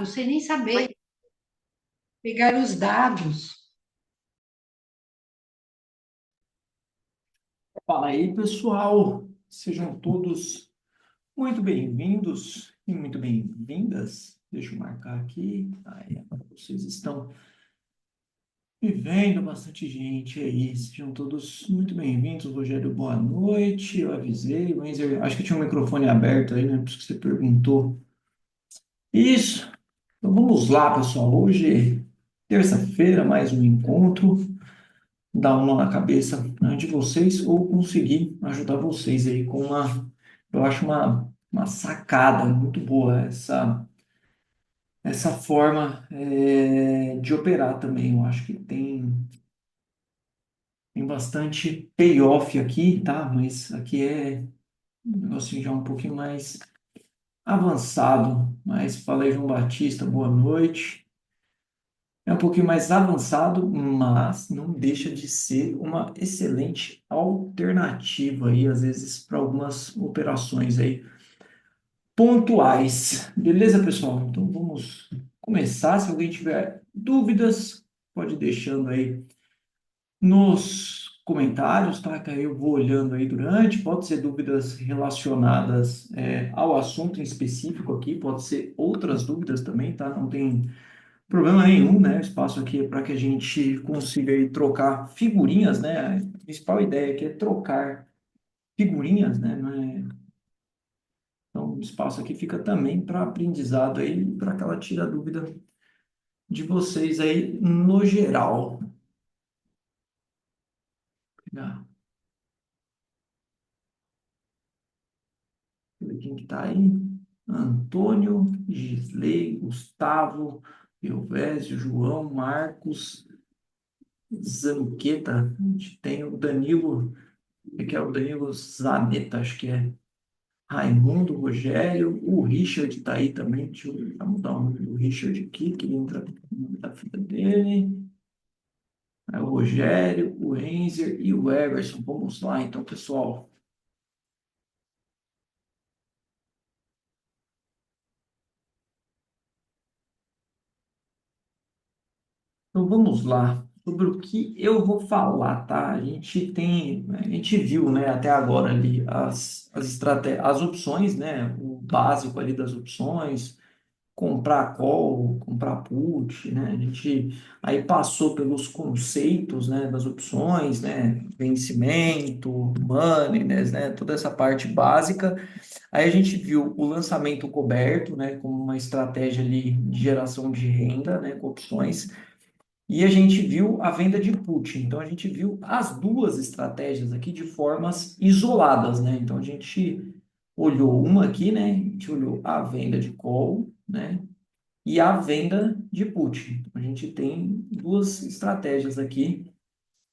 sem nem saber, pegar os dados. Fala aí, pessoal. Sejam todos muito bem-vindos e muito bem-vindas. Deixa eu marcar aqui. Aí, agora vocês estão me vendo, bastante gente aí. Sejam todos muito bem-vindos. Rogério, boa noite. Eu avisei. Wenzer, acho que tinha um microfone aberto aí, né? Por isso que você perguntou. Isso. Então vamos lá, pessoal. Hoje, terça-feira, mais um encontro. Dar um nó na cabeça, né, de vocês ou conseguir ajudar vocês aí com eu acho uma sacada muito boa essa forma de operar também. Eu acho que tem bastante payoff aqui, tá? Mas aqui é um negocinho já um pouquinho mais avançado. Mas fala aí, João Batista, boa noite. É um pouquinho mais avançado, mas não deixa de ser uma excelente alternativa aí, às vezes, para algumas operações aí pontuais. Beleza, pessoal? Então vamos começar. Se alguém tiver dúvidas, pode ir deixando aí nos comentários, tá? Que aí eu vou olhando aí durante. Pode ser dúvidas relacionadas ao assunto em específico aqui, pode ser outras dúvidas também, tá? Não tem problema nenhum, né? O espaço aqui é para que a gente consiga aí trocar figurinhas, né? A principal ideia aqui é trocar figurinhas, né? Não é... Então, o espaço aqui fica também para aprendizado aí, para aquela tira dúvida de vocês aí no geral. Vou pegar, deixa eu ver quem que tá aí. Antônio, Gisley, Gustavo, Elvésio, João, Marcos, Zanqueta. A gente tem o Danilo, que é o Danilo Zanetta, acho que é. Raimundo, Rogério, o Richard está aí também. Deixa eu mudar o nome do Richard aqui, que ele entra no nome da filha dele. Aí o Rogério, o Enzer e o Everson. Vamos lá, então, pessoal. Então vamos lá. Sobre o que eu vou falar, tá? A gente viu, né, até agora ali as estratégias, as opções, né? O básico ali das opções, comprar call, comprar put, né? A gente aí passou pelos conceitos, né, das opções, né, vencimento, money, né, toda essa parte básica. Aí a gente viu o lançamento coberto, né, como uma estratégia ali de geração de renda, né, com opções. E a gente viu a venda de put. Então a gente viu as duas estratégias aqui de formas isoladas, né? Então a gente olhou uma aqui, né? A gente olhou a venda de call, né? E a venda de put. Então, a gente tem duas estratégias aqui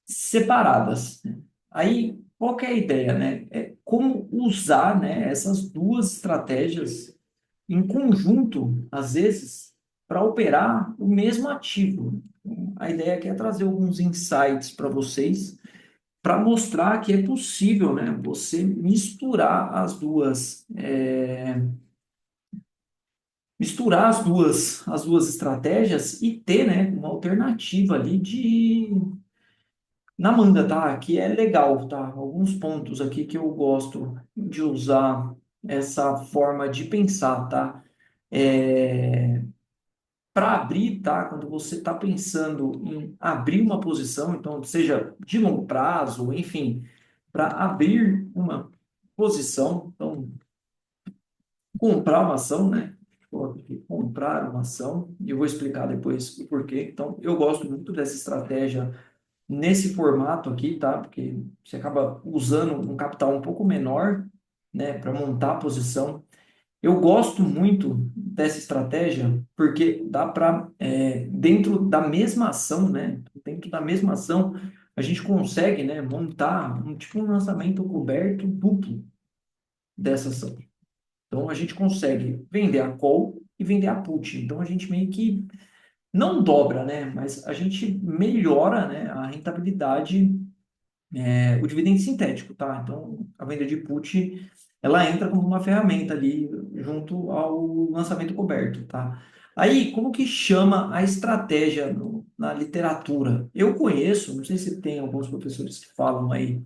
separadas, né? Aí, qual que é a ideia, né? É como usar, né, essas duas estratégias em conjunto, às vezes, para operar o mesmo ativo. Então, a ideia aqui é trazer alguns insights para vocês, para mostrar que é possível, né, você misturar as duas estratégias e ter, né, uma alternativa ali na manga, tá? Que é legal, tá? Alguns pontos aqui que eu gosto de usar essa forma de pensar, tá? Para abrir, tá? Quando você está pensando em abrir uma posição, então, seja de longo prazo, enfim, para abrir uma posição, então, comprar uma ação, né? Coloca aqui, comprar uma ação, e eu vou explicar depois o porquê. Então, eu gosto muito dessa estratégia nesse formato aqui, tá? Porque você acaba usando um capital um pouco menor, né, para montar a posição. Eu gosto muito dessa estratégia porque dá para, dentro da mesma ação, né? Dentro da mesma ação, a gente consegue, né, montar um tipo um lançamento coberto duplo dessa ação. Então a gente consegue vender a call e vender a put. Então a gente meio que não dobra, né? Mas a gente melhora, né, a rentabilidade, o dividendo sintético, tá? Então, a venda de put, ela entra como uma ferramenta ali junto ao lançamento coberto, tá? Aí, como que chama a estratégia na literatura? Eu conheço, não sei se tem alguns professores que falam aí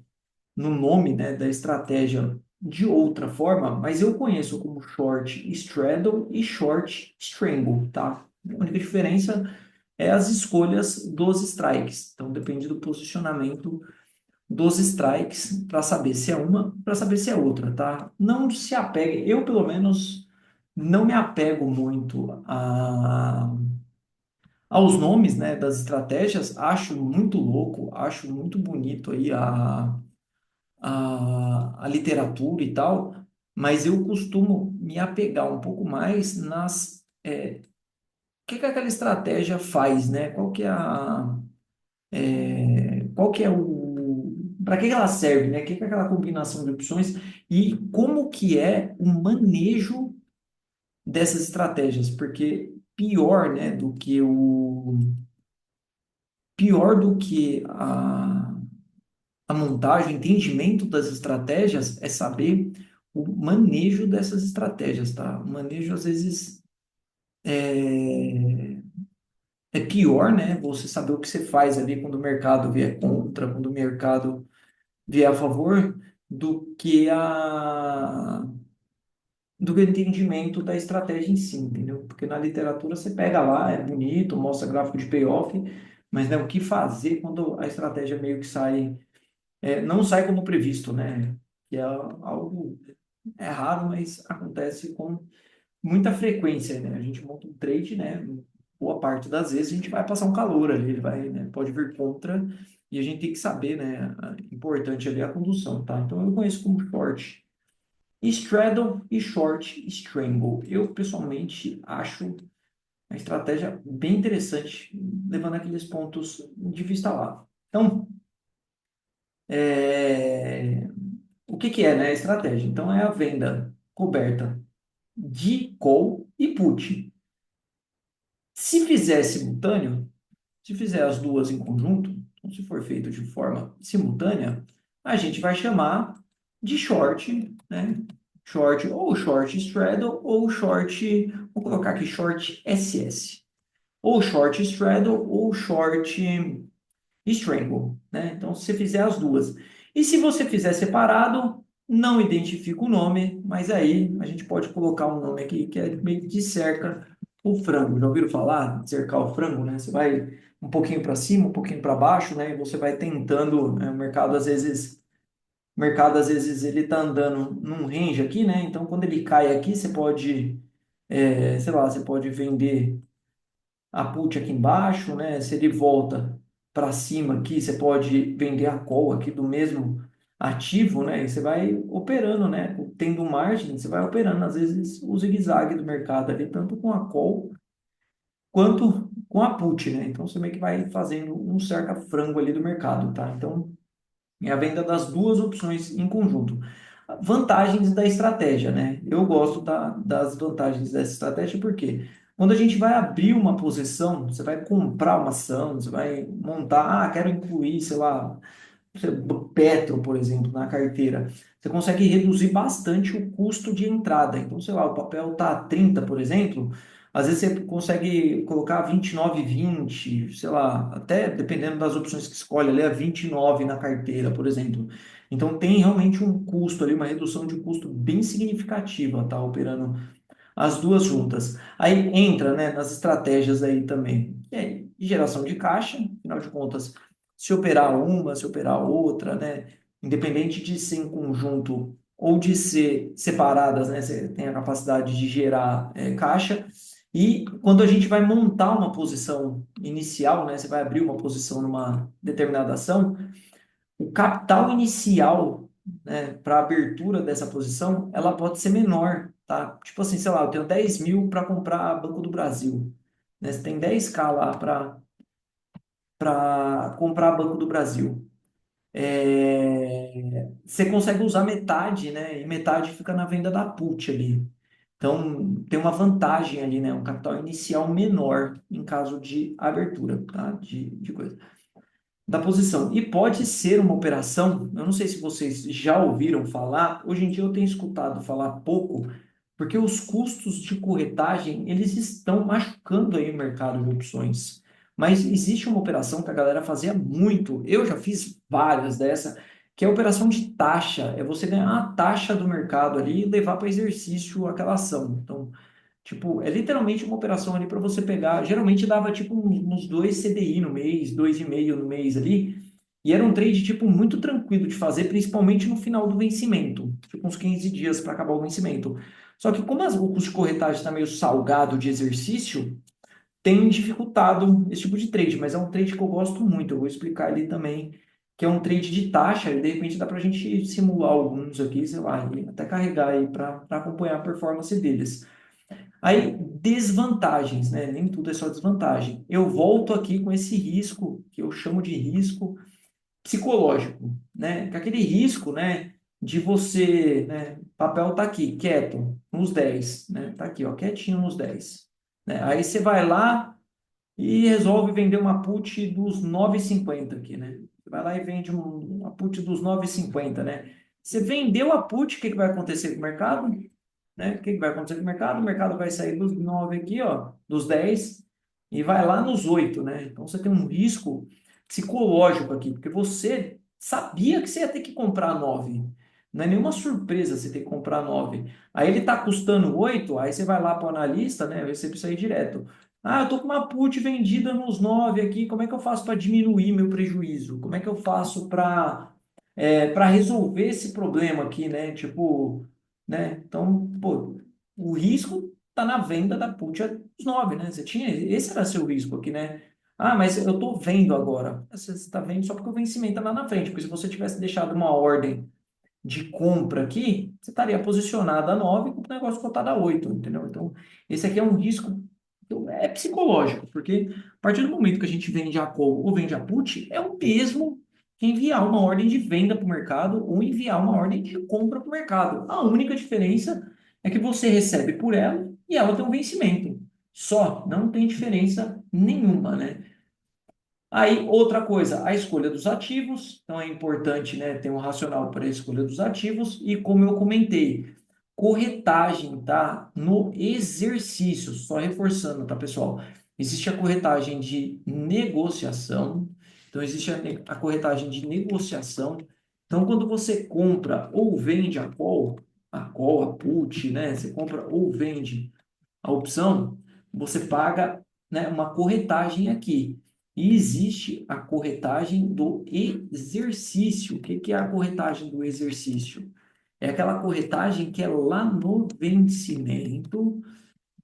no nome, né, da estratégia de outra forma, mas eu conheço como short straddle e short strangle, tá? A única diferença é as escolhas dos strikes. Então, depende do posicionamento dos strikes para saber se é uma, para saber se é outra, tá? Não se apegue, eu pelo menos não me apego muito aos nomes, né, das estratégias, acho muito louco, acho muito bonito aí a literatura e tal, mas eu costumo me apegar um pouco mais o que que aquela estratégia faz, né? Qual que é para que que ela serve, né? O que que é aquela combinação de opções e como que é o manejo dessas estratégias, porque pior do que a montagem, o entendimento das estratégias é saber o manejo dessas estratégias, tá? O manejo, às vezes, é pior, né? Você saber o que você faz ali quando o mercado vier contra, quando o mercado vier a favor, do que do que o entendimento da estratégia em si, entendeu? Porque na literatura você pega lá, é bonito, mostra gráfico de payoff, mas né, o que fazer quando a estratégia meio que não sai como previsto, né? Que é algo raro, mas acontece com muita frequência, né? A gente monta um trade, né? Boa parte das vezes a gente vai passar um calor ali, ele vai, né? Pode vir contra e a gente tem que saber, né? Importante ali a condução, tá? Então eu conheço como short straddle e short strangle. Eu pessoalmente acho a estratégia bem interessante, levando aqueles pontos de vista lá. Então, é, o que que é, né, a estratégia? Então, é a venda coberta de call e put. Se fizer simultâneo, se fizer as duas em conjunto, ou se for feito de forma simultânea, a gente vai chamar de short, né? Short ou short straddle ou short, vou colocar aqui short SS. Ou short straddle ou short strangle, né? Então, se você fizer as duas. E se você fizer separado, não identifica o nome, mas aí a gente pode colocar um nome aqui que é meio que cerca o frango. Já ouviram falar de cercar o frango, né? Você vai um pouquinho para cima, um pouquinho para baixo, né? E você vai tentando, né? O mercado às vezes ele está andando num range aqui, né? Então, quando ele cai aqui, você pode, sei lá, você pode vender a put aqui embaixo, né? Se ele volta para cima aqui, você pode vender a call aqui do mesmo ativo, né? E você vai operando, né? Tendo margem, você vai operando, às vezes, o zigue-zague do mercado ali, tanto com a call quanto com a put, né? Então, você meio que vai fazendo um cerca-frango ali do mercado, tá? Então, é a venda das duas opções em conjunto. Vantagens da estratégia, né? Eu gosto das vantagens dessa estratégia porque quando a gente vai abrir uma posição, você vai comprar uma ação, você vai montar, quero incluir, sei lá, Petro, por exemplo, na carteira, você consegue reduzir bastante o custo de entrada. Então, sei lá, o papel está a 30, por exemplo, às vezes você consegue colocar 29,20, sei lá, até dependendo das opções que escolhe, ali a 29 na carteira, por exemplo. Então, tem realmente um custo ali, uma redução de custo bem significativa, tá? Operando as duas juntas. Aí entra, né, nas estratégias aí também. E aí, geração de caixa, afinal de contas, se operar uma, se operar outra, né, independente de ser em conjunto ou de ser separadas, né, você tem a capacidade de gerar caixa. E quando a gente vai montar uma posição inicial, né, você vai abrir uma posição numa determinada ação, o capital inicial, né, para abertura dessa posição, ela pode ser menor, tá? Tipo assim, sei lá, eu tenho 10 mil para comprar Banco do Brasil, né? Você tem 10K lá para comprar Banco do Brasil. Você consegue usar metade, né? E metade fica na venda da put ali. Então, tem uma vantagem ali, né? Um capital inicial menor em caso de abertura, tá? De coisa. Da posição. E pode ser uma operação, eu não sei se vocês já ouviram falar, hoje em dia eu tenho escutado falar pouco, porque os custos de corretagem, eles estão machucando aí o mercado de opções. Mas existe uma operação que a galera fazia muito, eu já fiz várias dessa, que é a operação de taxa, é você ganhar a taxa do mercado ali e levar para exercício aquela ação. Então, tipo, é literalmente uma operação ali para você pegar. Geralmente dava tipo uns 2 CDI no mês, 2,5 no mês ali. E era um trade tipo muito tranquilo de fazer, principalmente no final do vencimento, tipo uns 15 dias para acabar o vencimento. Só que como o custo de corretagem está meio salgado de exercício, tem dificultado esse tipo de trade, mas é um trade que eu gosto muito. Eu vou explicar ali também, que é um trade de taxa, e de repente dá para a gente simular alguns aqui, sei lá, e até carregar aí para acompanhar a performance deles. Aí, desvantagens, né? Nem tudo é só desvantagem. Eu volto aqui com esse risco, que eu chamo de risco psicológico, né? Que aquele risco, né, de você, né, papel tá aqui, quieto, nos 10, né? Tá aqui, ó, quietinho nos 10, né? Aí você vai lá e resolve vender uma put dos 9,50 aqui, né? Você vai lá e vende uma put dos 9,50, né? Você vendeu a put, o que que vai acontecer com o mercado? Né? O que que vai acontecer com o mercado? O mercado vai sair dos 9 aqui, ó, dos 10 e vai lá nos 8, né? Então você tem um risco psicológico aqui, porque você sabia que você ia ter que comprar 9. Não é nenhuma surpresa você ter que comprar 9. Aí ele está custando 8, aí você vai lá para o analista, né? Você precisa ir direto. Ah, eu tô com uma put vendida nos 9 aqui, como é que eu faço para diminuir meu prejuízo? Como é que eu faço para resolver esse problema aqui, né? Tipo, né? Então, pô, o risco está na venda da put a dos 9, né? Você tinha, esse era seu risco aqui, né? Ah, mas eu estou vendo agora. Você está vendo só porque o vencimento está lá na frente, porque se você tivesse deixado uma ordem de compra aqui, você estaria posicionado a 9 com o negócio cotado a 8, entendeu? Então, esse aqui é um risco, é psicológico, porque a partir do momento que a gente vende a call ou vende a put, é o mesmo que enviar uma ordem de venda para o mercado ou enviar uma ordem de compra para o mercado. A única diferença é que você recebe por ela e ela tem um vencimento. Só, não tem diferença nenhuma, né? Aí, outra coisa, a escolha dos ativos. Então, é importante, né, ter um racional para a escolha dos ativos. E, como eu comentei, corretagem, tá? No exercício, só reforçando, tá, pessoal? Existe a corretagem de negociação. Então, existe a corretagem de negociação. Então, quando você compra ou vende a put, né? Você compra ou vende a opção, você paga, né, uma corretagem aqui. E existe a corretagem do exercício. O que que é a corretagem do exercício? É aquela corretagem que é lá no vencimento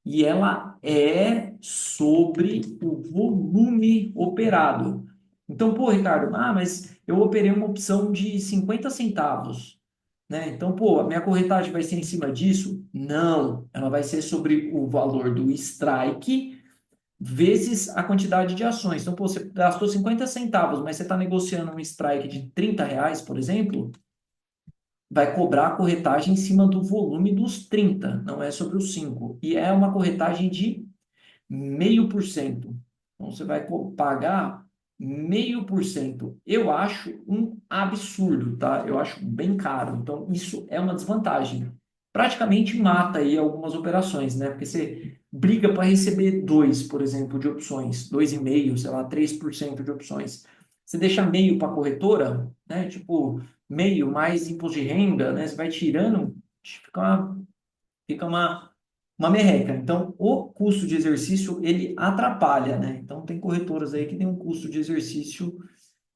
e ela é sobre o volume operado. Então, pô, Ricardo, mas eu operei uma opção de 50 centavos, né? Então, pô, a minha corretagem vai ser em cima disso? Não, ela vai ser sobre o valor do strike vezes a quantidade de ações. Então, pô, você gastou 50 centavos, mas você está negociando um strike de R$ 30, por exemplo, vai cobrar a corretagem em cima do volume dos 30, não é sobre os 5. E é uma corretagem de 0,5%. Então, você vai pagar 0,5%. Eu acho um absurdo, tá? Eu acho bem caro. Então, isso é uma desvantagem. Praticamente mata aí algumas operações, né? Porque você briga para receber 2, por exemplo, de opções, 2,5, sei lá, 3% de opções. Você deixa meio para a corretora, né? Tipo, meio mais imposto de renda, né? Você vai tirando, fica uma merreca. Então, o custo de exercício, ele atrapalha, né? Então, tem corretoras aí que tem um custo de exercício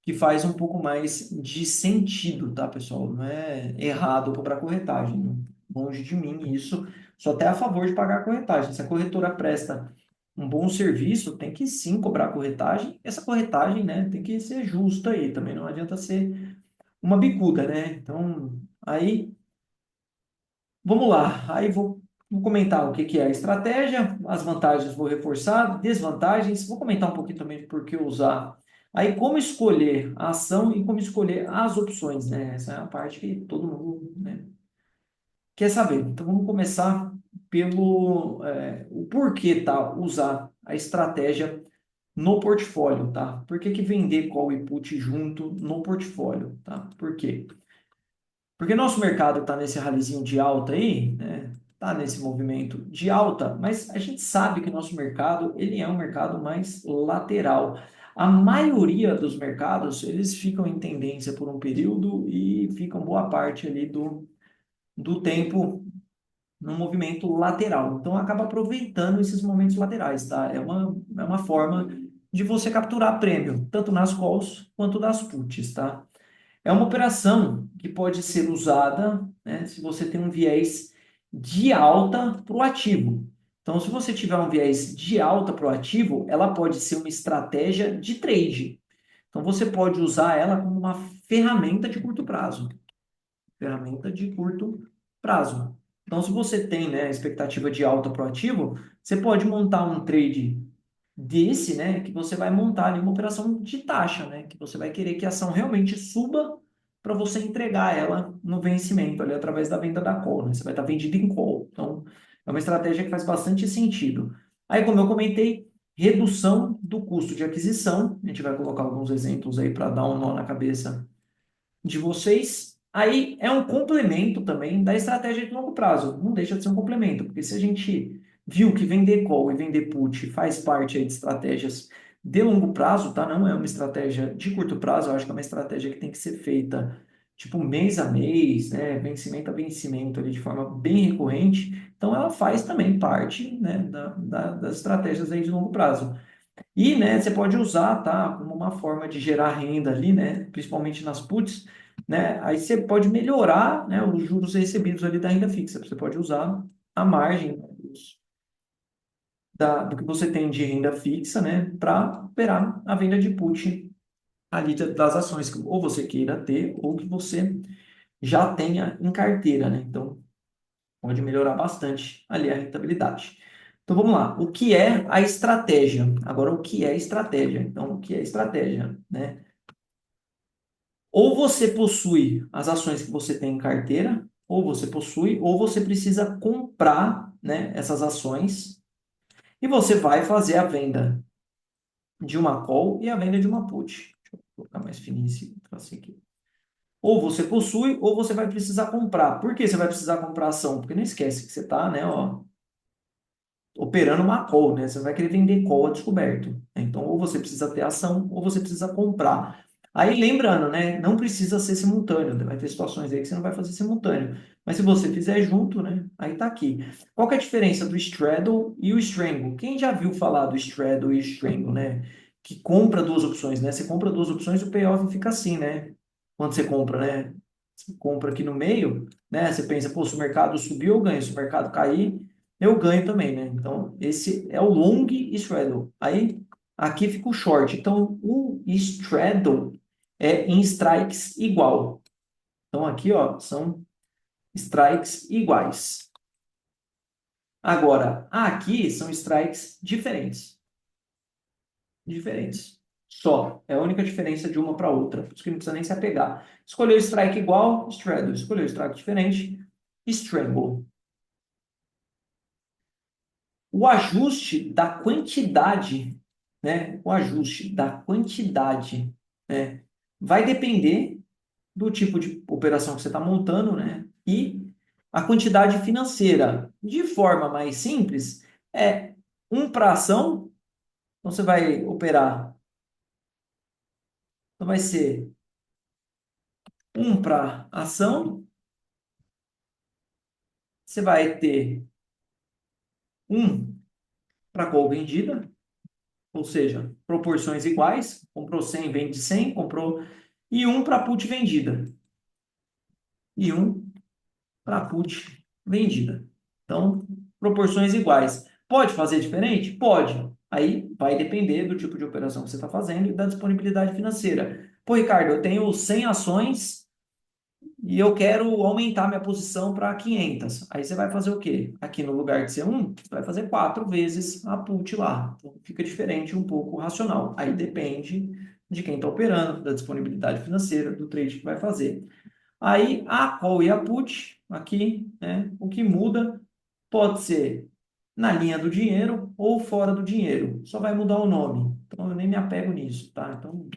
que faz um pouco mais de sentido, tá, pessoal? Não é errado cobrar corretagem. Longe de mim isso. Sou até a favor de pagar a corretagem. Se a corretora presta um bom serviço, tem que sim cobrar corretagem. Essa corretagem, né, tem que ser justa aí. Também não adianta ser uma bicuda, né? Então, aí vamos lá, aí vou comentar o que que é a estratégia, as vantagens vou reforçar, desvantagens, vou comentar um pouquinho também de por que usar. Aí, como escolher a ação e como escolher as opções, né? Essa é a parte que todo mundo, né, quer saber. Então, vamos começar pelo o porquê, tá? Usar a estratégia no portfólio, tá? Por que que vender call e put junto no portfólio, tá? Por quê? Porque nosso mercado está nesse ralizinho de alta aí, né? está nesse movimento de alta, mas a gente sabe que o nosso mercado, ele é um mercado mais lateral. A maioria dos mercados, eles ficam em tendência por um período e ficam boa parte ali do tempo no movimento lateral. Então, acaba aproveitando esses momentos laterais, tá? É uma forma de você capturar prêmio, tanto nas calls quanto nas puts, tá? É uma operação que pode ser usada, né, se você tem um viés de alta para o ativo. Então, se você tiver um viés de alta para o ativo, ela pode ser uma estratégia de trade. Então, você pode usar ela como uma ferramenta de curto prazo. Ferramenta de curto prazo. Então, se você tem, né, a expectativa de alta para o ativo, você pode montar um trade desse, né, que você vai montar ali uma operação de taxa, né, que você vai querer que a ação realmente suba para você entregar ela no vencimento ali através da venda da call, né? Você vai estar vendido em call. Então, é uma estratégia que faz bastante sentido. Aí, como eu comentei, redução do custo de aquisição. A gente vai colocar alguns exemplos aí para dar um nó na cabeça de vocês. Aí é um complemento também da estratégia de longo prazo. Não deixa de ser um complemento, porque se a gente viu que vender call e vender put faz parte aí de estratégias de longo prazo, tá? Não é uma estratégia de curto prazo, eu acho que é uma estratégia que tem que ser feita tipo mês a mês, né? Vencimento a vencimento ali de forma bem recorrente. Então ela faz também parte, né, das estratégias aí de longo prazo. E, né, você pode usar, tá, como uma forma de gerar renda ali, né, principalmente nas puts, né, aí você pode melhorar, né, os juros recebidos ali da renda fixa. Você pode usar a margem do que você tem de renda fixa, né, para operar a venda de put ali das ações que ou você queira ter ou que você já tenha em carteira, né. Então, pode melhorar bastante ali a rentabilidade. Então vamos lá. O que é a estratégia? Agora, o que é estratégia? Então, o que é estratégia, né? Ou você possui as ações que você tem em carteira, ou você possui, ou você precisa comprar, né, essas ações e você vai fazer a venda de uma call e a venda de uma put. Deixa eu colocar mais fininho esse tracinho aqui. Ou você possui, ou você vai precisar comprar. Por que você vai precisar comprar ação? Porque não esquece que você está, né, ó, operando uma call, né? Você vai querer vender call a descoberto, né? Então, ou você precisa ter ação, ou você precisa comprar. Aí, lembrando, né? Não precisa ser simultâneo. Vai ter situações aí que você não vai fazer simultâneo. Mas se você fizer junto, né? Aí tá aqui. Qual que é a diferença do straddle e o strangle? Quem já viu falar do straddle e strangle, né? Que compra duas opções, né? Você compra duas opções e o payoff fica assim, né? Quando você compra, né? Você compra aqui no meio, né? Você pensa, pô, se o mercado subir, eu ganho. Se o mercado cair, eu ganho também, né? Então, esse é o long straddle. Aí, aqui fica o short. Então, o straddle é em strikes igual. Então, aqui, ó, são strikes iguais. Agora, aqui são strikes diferentes. Diferentes. Só. É a única diferença de uma para outra. Por isso que não precisa nem se apegar. Escolheu strike igual, straddle. Escolheu strike diferente, strangle. O ajuste da quantidade, né? O ajuste da quantidade, né? Vai depender do tipo de operação que você está montando, né? E a quantidade financeira. De forma mais simples, é um para ação, então você vai operar, então vai ser um para ação, você vai ter um para call vendida, ou seja, proporções iguais, comprou 100, vende 100, comprou, e um para put vendida. E um para put vendida. Então, proporções iguais. Pode fazer diferente? Pode. Aí vai depender do tipo de operação que você está fazendo e da disponibilidade financeira. Pô, Ricardo, eu tenho 100 ações e eu quero aumentar minha posição para 500. Aí você vai fazer o quê? Aqui no lugar de ser um, você vai fazer 4 vezes a put lá. Então, fica diferente um pouco o racional. Aí depende de quem está operando, da disponibilidade financeira, do trade que vai fazer. Aí a call e a put, aqui, né, o que muda pode ser na linha do dinheiro ou fora do dinheiro. Só vai mudar o nome. Então eu nem me apego nisso, tá? Então,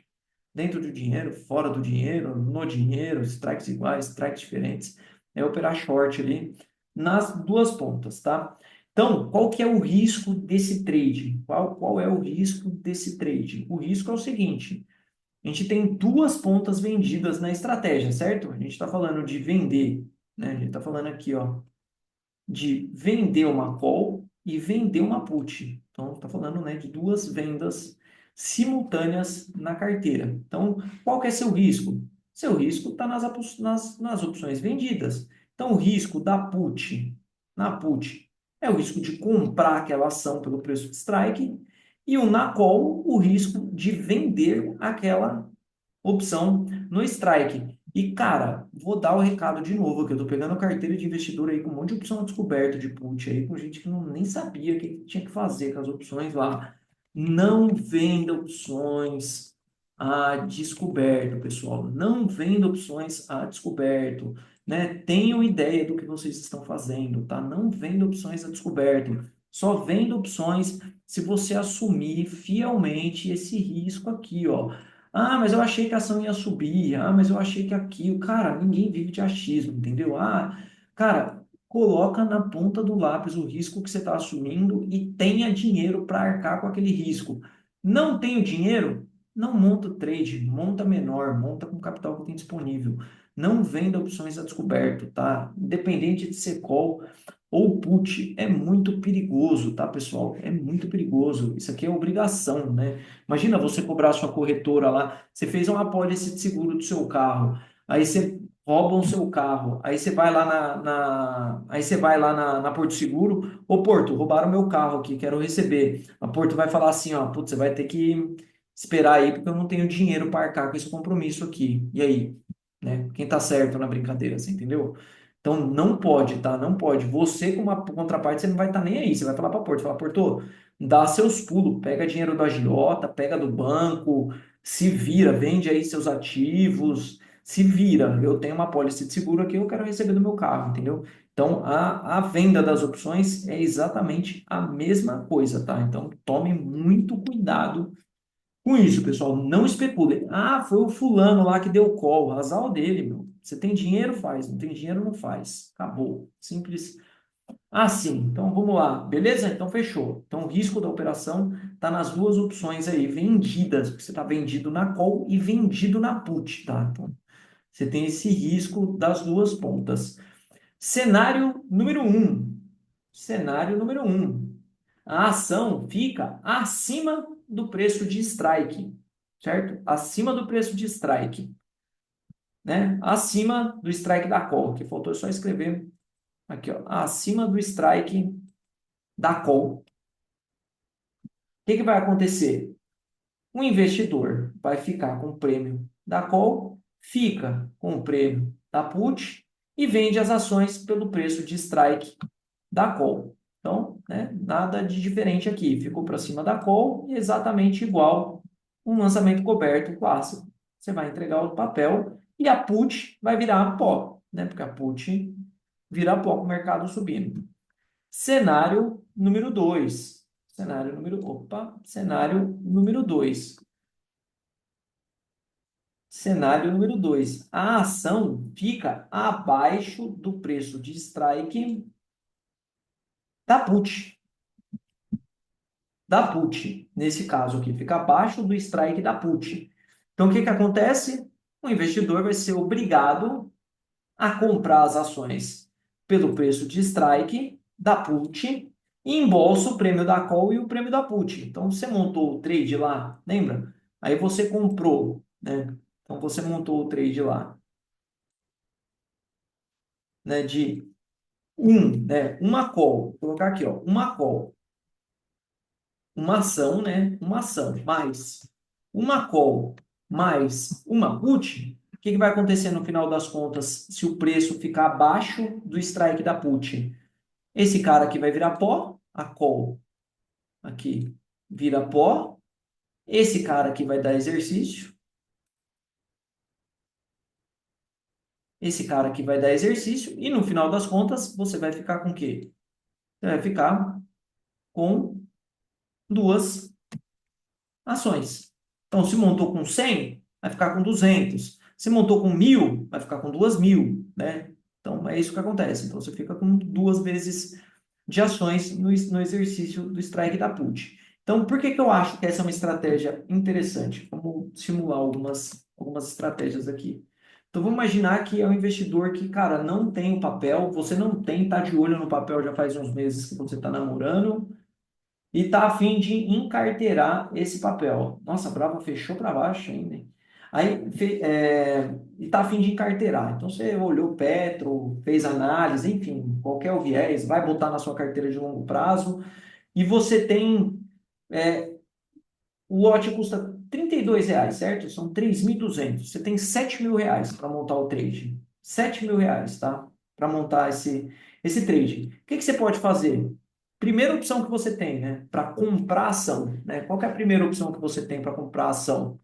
dentro do dinheiro, fora do dinheiro, no dinheiro, strikes iguais, strikes diferentes. É operar short ali. nas duas pontas, tá? Então, qual que é o risco desse trade? Qual é o risco desse trade? O risco é o seguinte: a gente tem duas pontas vendidas na estratégia, certo? A gente está falando de vender, né? A gente está falando aqui, ó, de vender uma call e vender uma put. Então, está falando, né, de duas vendas simultâneas na carteira. Então, qual que é seu risco? Seu risco está nas opções vendidas. Então, o risco da put, na put, é o risco de comprar aquela ação pelo preço de strike, e o na call, o risco de vender aquela opção no strike. E, cara, vou dar o recado de novo, que eu tô pegando carteira de investidor aí com um monte de opção descoberta de put aí, com gente que não, nem sabia o que tinha que fazer com as opções lá. Não venda opções a descoberto, pessoal. Não venda opções a descoberto, né? Tenham ideia do que vocês estão fazendo, tá? Não venda opções a descoberto. Só venda opções se você assumir fielmente esse risco aqui, ó. Ah, mas eu achei que a ação ia subir. Ah, mas eu achei que aquilo. Cara, ninguém vive de achismo, entendeu? Ah, cara, coloca na ponta do lápis o risco que você está assumindo e tenha dinheiro para arcar com aquele risco. Não tenho dinheiro? Não monta o trade, monta menor, monta com o capital que tem disponível. Não venda opções a descoberto, tá? Independente de ser call ou put, é muito perigoso, tá, pessoal? É muito perigoso. Isso aqui é obrigação, né? Imagina você cobrar a sua corretora lá, você fez uma apólice de seguro do seu carro, aí você roubam o seu carro, aí você vai lá aí você vai lá na Porto Seguro, ô Porto, roubaram meu carro aqui, quero receber. A Porto vai falar assim, ó, putz, você vai ter que esperar aí porque eu não tenho dinheiro para arcar com esse compromisso aqui. E aí, né? Quem tá certo na brincadeira, você entendeu? Então não pode, tá? Não pode. Você, como uma contraparte, você não vai estar nem aí. Você vai falar para Porto, falar, Porto, dá seus pulos, pega dinheiro do agiota, pega do banco, se vira, vende aí seus ativos, se vira. Eu tenho uma apólice de seguro aqui, eu quero receber do meu carro, entendeu? Então a venda das opções é exatamente a mesma coisa, tá? Então tome muito cuidado com isso, pessoal. Não especule. Ah, foi o fulano lá que deu call. Azar o dele, meu. Você tem dinheiro, faz. Não tem dinheiro, não faz. Acabou. Simples assim. Então vamos lá. Beleza? Então fechou. Então o risco da operação está nas duas opções aí, vendidas. Porque você está vendido na call e vendido na put, tá? Então você tem esse risco das duas pontas. Cenário número um. Cenário número um. A ação fica acima do preço de strike, certo? Acima do preço de strike, né? Acima do strike da call, que faltou só escrever aqui, ó, acima do strike da call. O que vai acontecer? O investidor vai ficar com o prêmio da call, fica com o prêmio da put e vende as ações pelo preço de strike da call. Então, né, nada de diferente aqui. Ficou para cima da call, exatamente igual um lançamento coberto clássico. Você vai entregar o papel e a put vai virar pó, né? Porque a put vira pó com o mercado subindo. Cenário número 2. Cenário número 2. Cenário número 2. A ação fica abaixo do preço de strike da put. Da put, nesse caso aqui, fica abaixo do strike da put. Então, o que acontece? O investidor vai ser obrigado a comprar as ações pelo preço de strike da put e embolsa o prêmio da call e o prêmio da put. Então, você montou o trade lá, lembra? Aí você comprou, né? Então, você montou o trade lá, né? Uma call, vou colocar aqui, ó, uma call, uma ação, né? Uma ação mais uma call mais uma put, o que vai acontecer no final das contas se o preço ficar abaixo do strike da put? Esse cara aqui vai virar pó, a call aqui vira pó, esse cara aqui vai dar exercício, esse cara aqui vai dar exercício, e no final das contas você vai ficar com o quê? Você vai ficar com duas ações. Então, se montou com 100, vai ficar com 200. Se montou com 1.000, vai ficar com 2.000, né? Então, é isso que acontece. Então, você fica com duas vezes de ações no exercício do strike da put. Então, por que que eu acho que essa é uma estratégia interessante? Vamos simular algumas estratégias aqui. Então, vamos imaginar que é um investidor que, cara, não tem o papel, você não tem, tá de olho no papel já faz uns meses que você está namorando, e tá a fim de encarteirar esse papel. Nossa, a Brava fechou para baixo ainda, hein? Aí, e tá a fim de encarteirar. Então, você olhou o Petro, fez análise, enfim, qualquer o viés, vai botar na sua carteira de longo prazo, e você tem, é, o lote custa R$ 32, certo? São 3.200. Você tem R$ 7.000 para montar o trade. R$ 7.000, tá? Para montar esse trade. O que que você pode fazer? Primeira opção que você tem, né? Para comprar ação, né? Qual que é a primeira opção que você tem para comprar ação?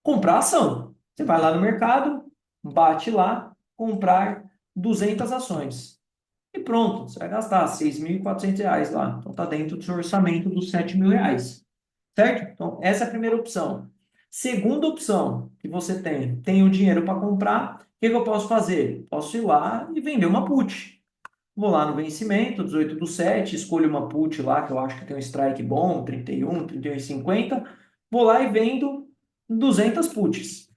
Comprar ação. Você vai lá no mercado, bate lá, comprar 200 ações. E pronto, você vai gastar R$ 6.400 lá. Então tá dentro do seu orçamento dos R$ 7.000. Certo? Então, essa é a primeira opção. Segunda opção que você tem o dinheiro para comprar, o que que eu posso fazer? Posso ir lá e vender uma put. Vou lá no vencimento, 18/7, escolho uma put lá que eu acho que tem um strike bom, 31, 31,50. Vou lá e vendo 200 puts.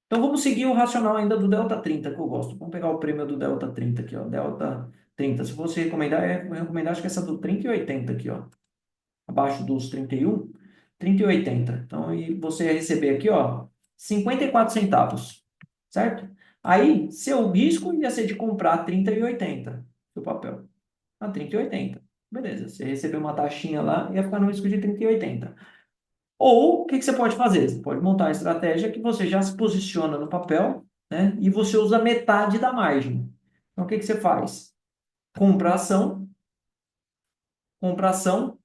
Então vamos seguir o racional ainda do Delta 30 que eu gosto. Vamos pegar o prêmio do Delta 30 aqui, ó. Delta 30. Se fosse recomendar, eu ia recomendar acho que essa do 30,80 aqui, ó, abaixo dos 31, 30,80. Então, e você ia receber aqui, ó, 54 centavos, certo? Aí, seu risco ia ser de comprar 30,80 do papel. A 30,80. Beleza, você recebeu uma taxinha lá, ia ficar no risco de 30,80. Ou, o que que você pode fazer? Você pode montar uma estratégia que você já se posiciona no papel, né? E você usa metade da margem. Então, o que que você faz? Compra ação, compra ação,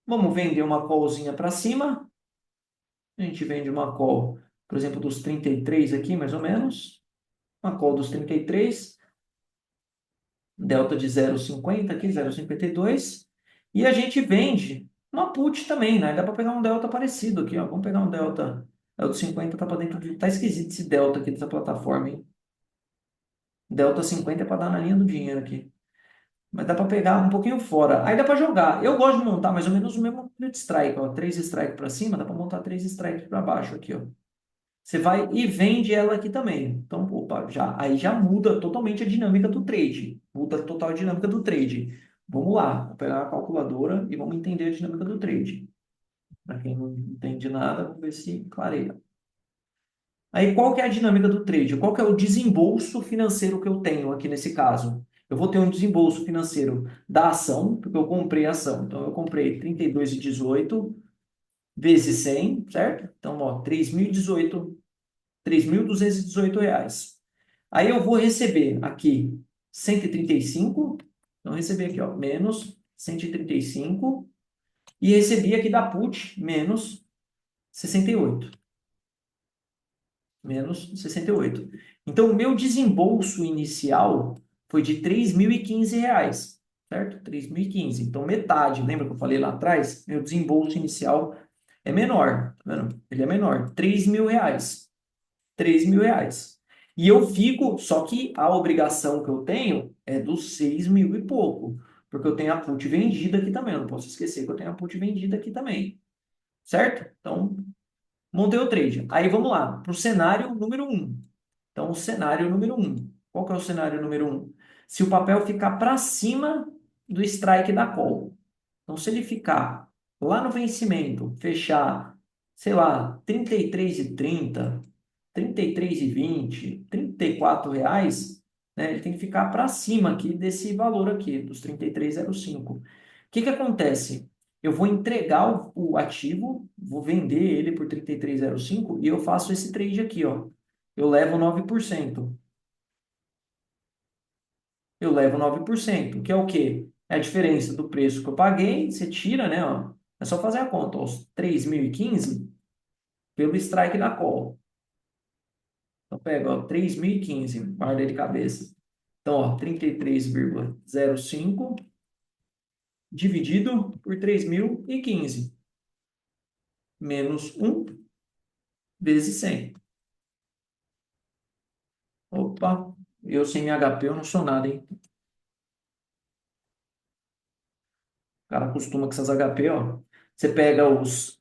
vamos vender uma callzinha para cima. A gente vende uma call, por exemplo, dos 33 aqui, mais ou menos. Uma call dos 33, delta de 0,50 aqui, 0,52. E a gente vende uma put também, né? Dá para pegar um delta parecido aqui, ó. Vamos pegar um delta. Delta 50 tá para dentro de. Tá esquisito esse delta aqui dessa plataforma, hein? Delta 50 é para dar na linha do dinheiro aqui. Mas dá para pegar um pouquinho fora. Aí dá para jogar. Eu gosto de montar mais ou menos o mesmo número de strike, ó. 3 strike para cima, dá para montar 3 strikes para baixo aqui, ó. Você vai e vende ela aqui também. Então, opa, aí já muda totalmente a dinâmica do trade. Muda total a dinâmica do trade. Vamos lá, vou pegar a calculadora e vamos entender a dinâmica do trade. Para quem não entende nada, vamos ver se clareia. Aí, qual que é a dinâmica do trade? Qual que é o desembolso financeiro que eu tenho aqui nesse caso? Eu vou ter um desembolso financeiro da ação, porque eu comprei a ação. Então, eu comprei 32,18 vezes 100, certo? Então, ó, 3.018 R$ 3.218. Aí eu vou receber aqui 135, então receber aqui, ó, menos 135, e recebi aqui da put menos 68. Menos 68. Então, o meu desembolso inicial foi de R$ 3.015, certo? 3.015. Então, metade, lembra que eu falei lá atrás? Meu desembolso inicial é menor, tá vendo? Ele é menor, R$ 3.000. R$ 3.000. E eu fico, só que a obrigação que eu tenho é dos 6.000 e pouco, porque eu tenho a put vendida aqui também, eu não posso esquecer que eu tenho a put vendida aqui também, certo? Então, montei o trade. Aí vamos lá, para o cenário número um. Então, o cenário número um. Qual que é o cenário número um? Se o papel ficar para cima do strike da call. Então, se ele ficar lá no vencimento, fechar, sei lá, 33,30, 33,20, R$ 34, né? Ele tem que ficar para cima aqui desse valor aqui, dos 33,05. O que que acontece? Eu vou entregar o ativo, vou vender ele por 33,05 e eu faço esse trade aqui, ó. Eu levo 9%. Eu levo 9%, que é o quê? É a diferença do preço que eu paguei, você tira, né, ó. É só fazer a conta, ó, os 3.015 pelo strike da call. Então, pega, ó, 3.015, guarda aí de cabeça. Então, ó, 33,05 dividido por 3.015 menos 1 vezes 100. Opa! Eu sem minha HP eu não sou nada, hein? O cara acostuma com essas HP, ó. Você pega os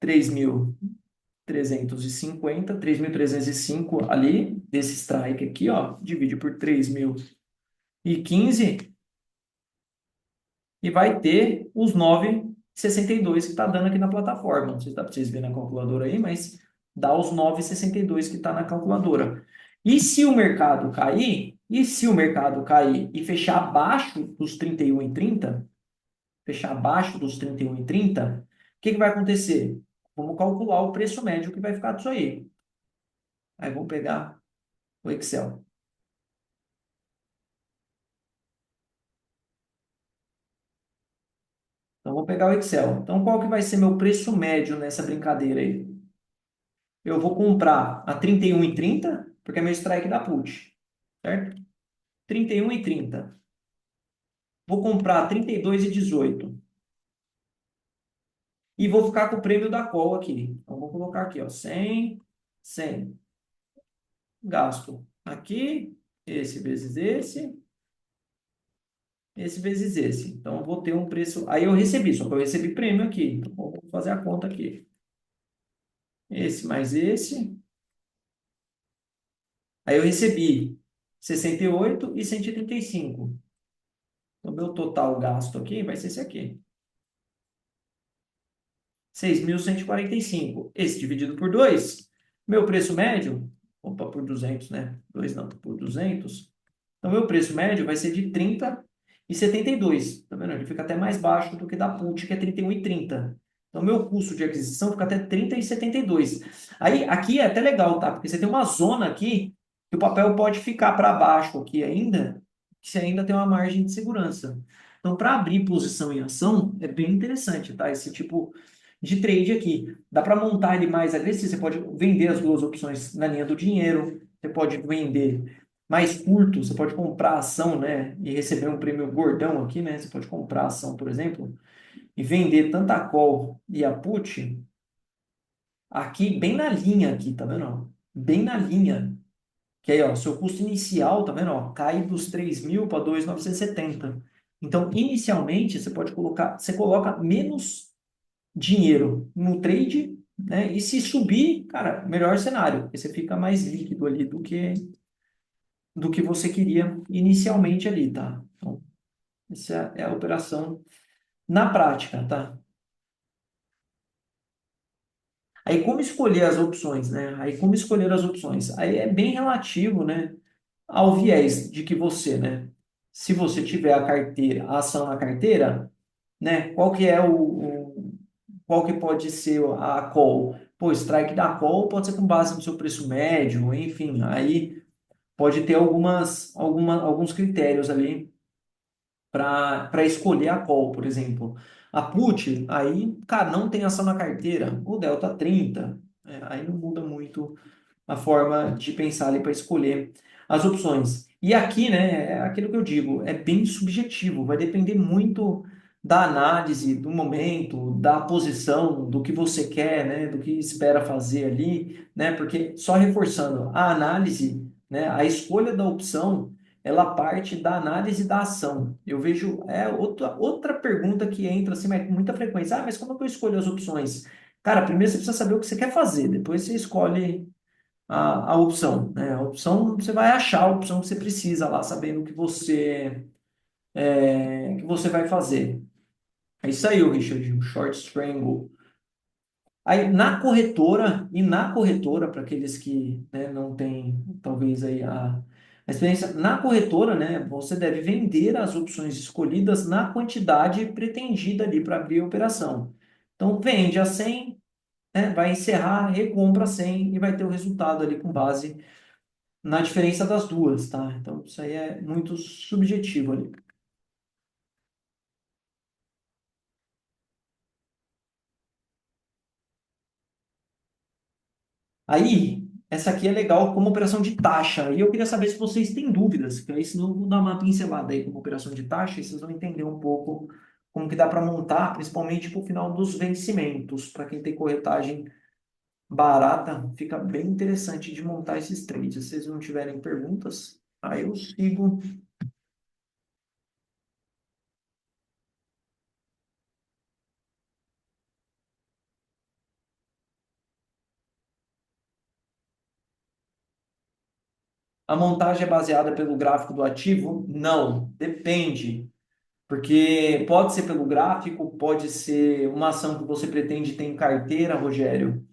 3.350, 3.305 ali, desse strike aqui, ó, divide por 3.015 e vai ter os 9,62 que está dando aqui na plataforma. Não sei se dá para vocês verem na calculadora aí, mas dá os 9,62 que está na calculadora. E se o mercado cair, e fechar abaixo dos 31,30, fechar abaixo dos 31,30, o que que vai acontecer? Vamos calcular o preço médio que vai ficar disso aí. Aí vamos pegar o Excel. Então vamos pegar o Excel. Então qual que vai ser meu preço médio nessa brincadeira aí? Eu vou comprar a 31,30, porque é meu strike da put, certo? 31,30. Vou comprar a 32,18 e vou ficar com o prêmio da call aqui. Então vou colocar aqui, ó, 100, 100. Gasto aqui, esse vezes esse vezes esse. Então eu vou ter um preço. Aí eu recebi, só que eu recebi prêmio aqui. Então vou fazer a conta aqui. Esse mais esse. Aí eu recebi 68 e 135. O meu total gasto aqui vai ser esse aqui. 6.145. Esse dividido por 2, meu preço médio, opa, por 200, né? 2 não, por 200. Então, meu preço médio vai ser de 30,72. Tá vendo? Ele fica até mais baixo do que da put, que é 31,30. Então, meu custo de aquisição fica até 30,72. Aí, aqui é até legal, tá? Porque você tem uma zona aqui que o papel pode ficar para baixo aqui ainda, que você ainda tem uma margem de segurança. Então, para abrir posição em ação, é bem interessante, tá? Esse tipo de trade aqui. Dá para montar ele mais agressivo. Você pode vender as duas opções na linha do dinheiro, você pode vender mais curto, você pode comprar ação, né, e receber um prêmio gordão aqui, né? Você pode comprar ação, por exemplo, e vender tanto a call e a put aqui bem na linha aqui, tá vendo? Bem na linha. Que aí, ó, seu custo inicial, tá vendo? Ó, cai dos 3.000 para 2.970. Então, inicialmente, você pode colocar, você coloca menos dinheiro no trade, né? E se subir, cara, melhor cenário, porque você fica mais líquido ali do que você queria inicialmente ali, tá? Então, essa é a operação na prática, tá? Aí como escolher as opções, né? Aí como escolher as opções? Aí é bem relativo, né, ao viés de que você, né? Se você tiver a carteira, a ação na carteira, né? Qual que pode ser a call? Pô, strike da call pode ser com base no seu preço médio, enfim, aí pode ter alguns critérios ali para escolher a call, por exemplo. A put, aí, cara, não tem ação na carteira, o delta 30, aí não muda muito a forma de pensar ali para escolher as opções. E aqui, né, é aquilo que eu digo, é bem subjetivo, vai depender muito da análise, do momento, da posição, do que você quer, né, do que espera fazer ali, né, porque só reforçando, a análise, né, a escolha da opção, ela parte da análise da ação. Eu vejo, outra pergunta que entra assim, mas com muita frequência, mas como é que eu escolho as opções? Cara, primeiro você precisa saber o que você quer fazer, depois você escolhe a opção, né? A opção, você vai achar a opção que você precisa lá, sabendo que você vai fazer. É isso aí, o Richard, o short strangle. Aí, para aqueles que, né, não têm, talvez, aí a experiência, na corretora, né, você deve vender as opções escolhidas na quantidade pretendida ali para abrir a operação. Então, vende a 100, né, vai encerrar, recompra 100 e vai ter o resultado ali com base na diferença das duas, tá? Então, isso aí é muito subjetivo ali. Aí, essa aqui é legal como operação de taxa. E eu queria saber se vocês têm dúvidas, que aí senão eu vou dar uma pincelada aí como operação de taxa e vocês vão entender um pouco como que dá para montar, principalmente para o final dos vencimentos, para quem tem corretagem barata, fica bem interessante de montar esses trades. Se vocês não tiverem perguntas, aí eu sigo. A montagem é baseada pelo gráfico do ativo? Não, depende. Porque pode ser pelo gráfico, pode ser uma ação que você pretende ter em carteira, Rogério.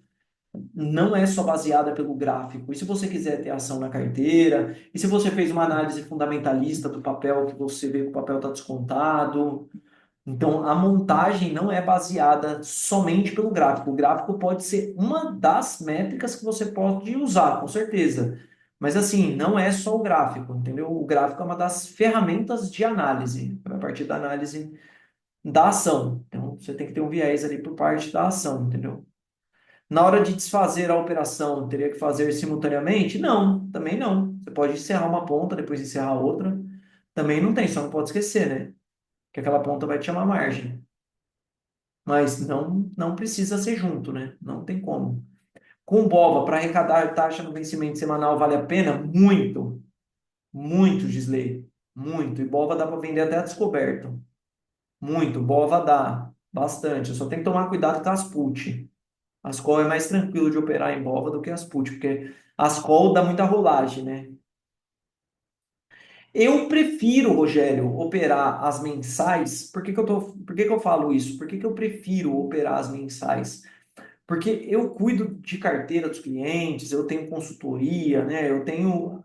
Não é só baseada pelo gráfico. E se você quiser ter ação na carteira? E se você fez uma análise fundamentalista do papel, que você vê que o papel está descontado? Então, a montagem não é baseada somente pelo gráfico. O gráfico pode ser uma das métricas que você pode usar, com certeza. Mas, assim, não é só o gráfico, entendeu? O gráfico é uma das ferramentas de análise, a partir da análise da ação. Então, você tem que ter um viés ali por parte da ação, entendeu? Na hora de desfazer a operação, teria que fazer simultaneamente? Não, também não. Você pode encerrar uma ponta, depois encerrar outra. Também não tem, só não pode esquecer, né? Que aquela ponta vai te chamar margem. Mas não precisa ser junto, né? Não tem como. Com BOVA, para arrecadar taxa no vencimento semanal, vale a pena? Muito, muito, Gisley. Muito. E BOVA dá para vender até a descoberto. Muito. BOVA dá. Bastante. Eu só tenho que tomar cuidado com as put. As call é mais tranquilo de operar em BOVA do que as put, porque as call dá muita rolagem, né? Eu prefiro, Rogério, operar as mensais. Por que que eu falo isso? Por que que eu prefiro operar as mensais? Porque eu cuido de carteira dos clientes, eu tenho consultoria, né? Eu tenho.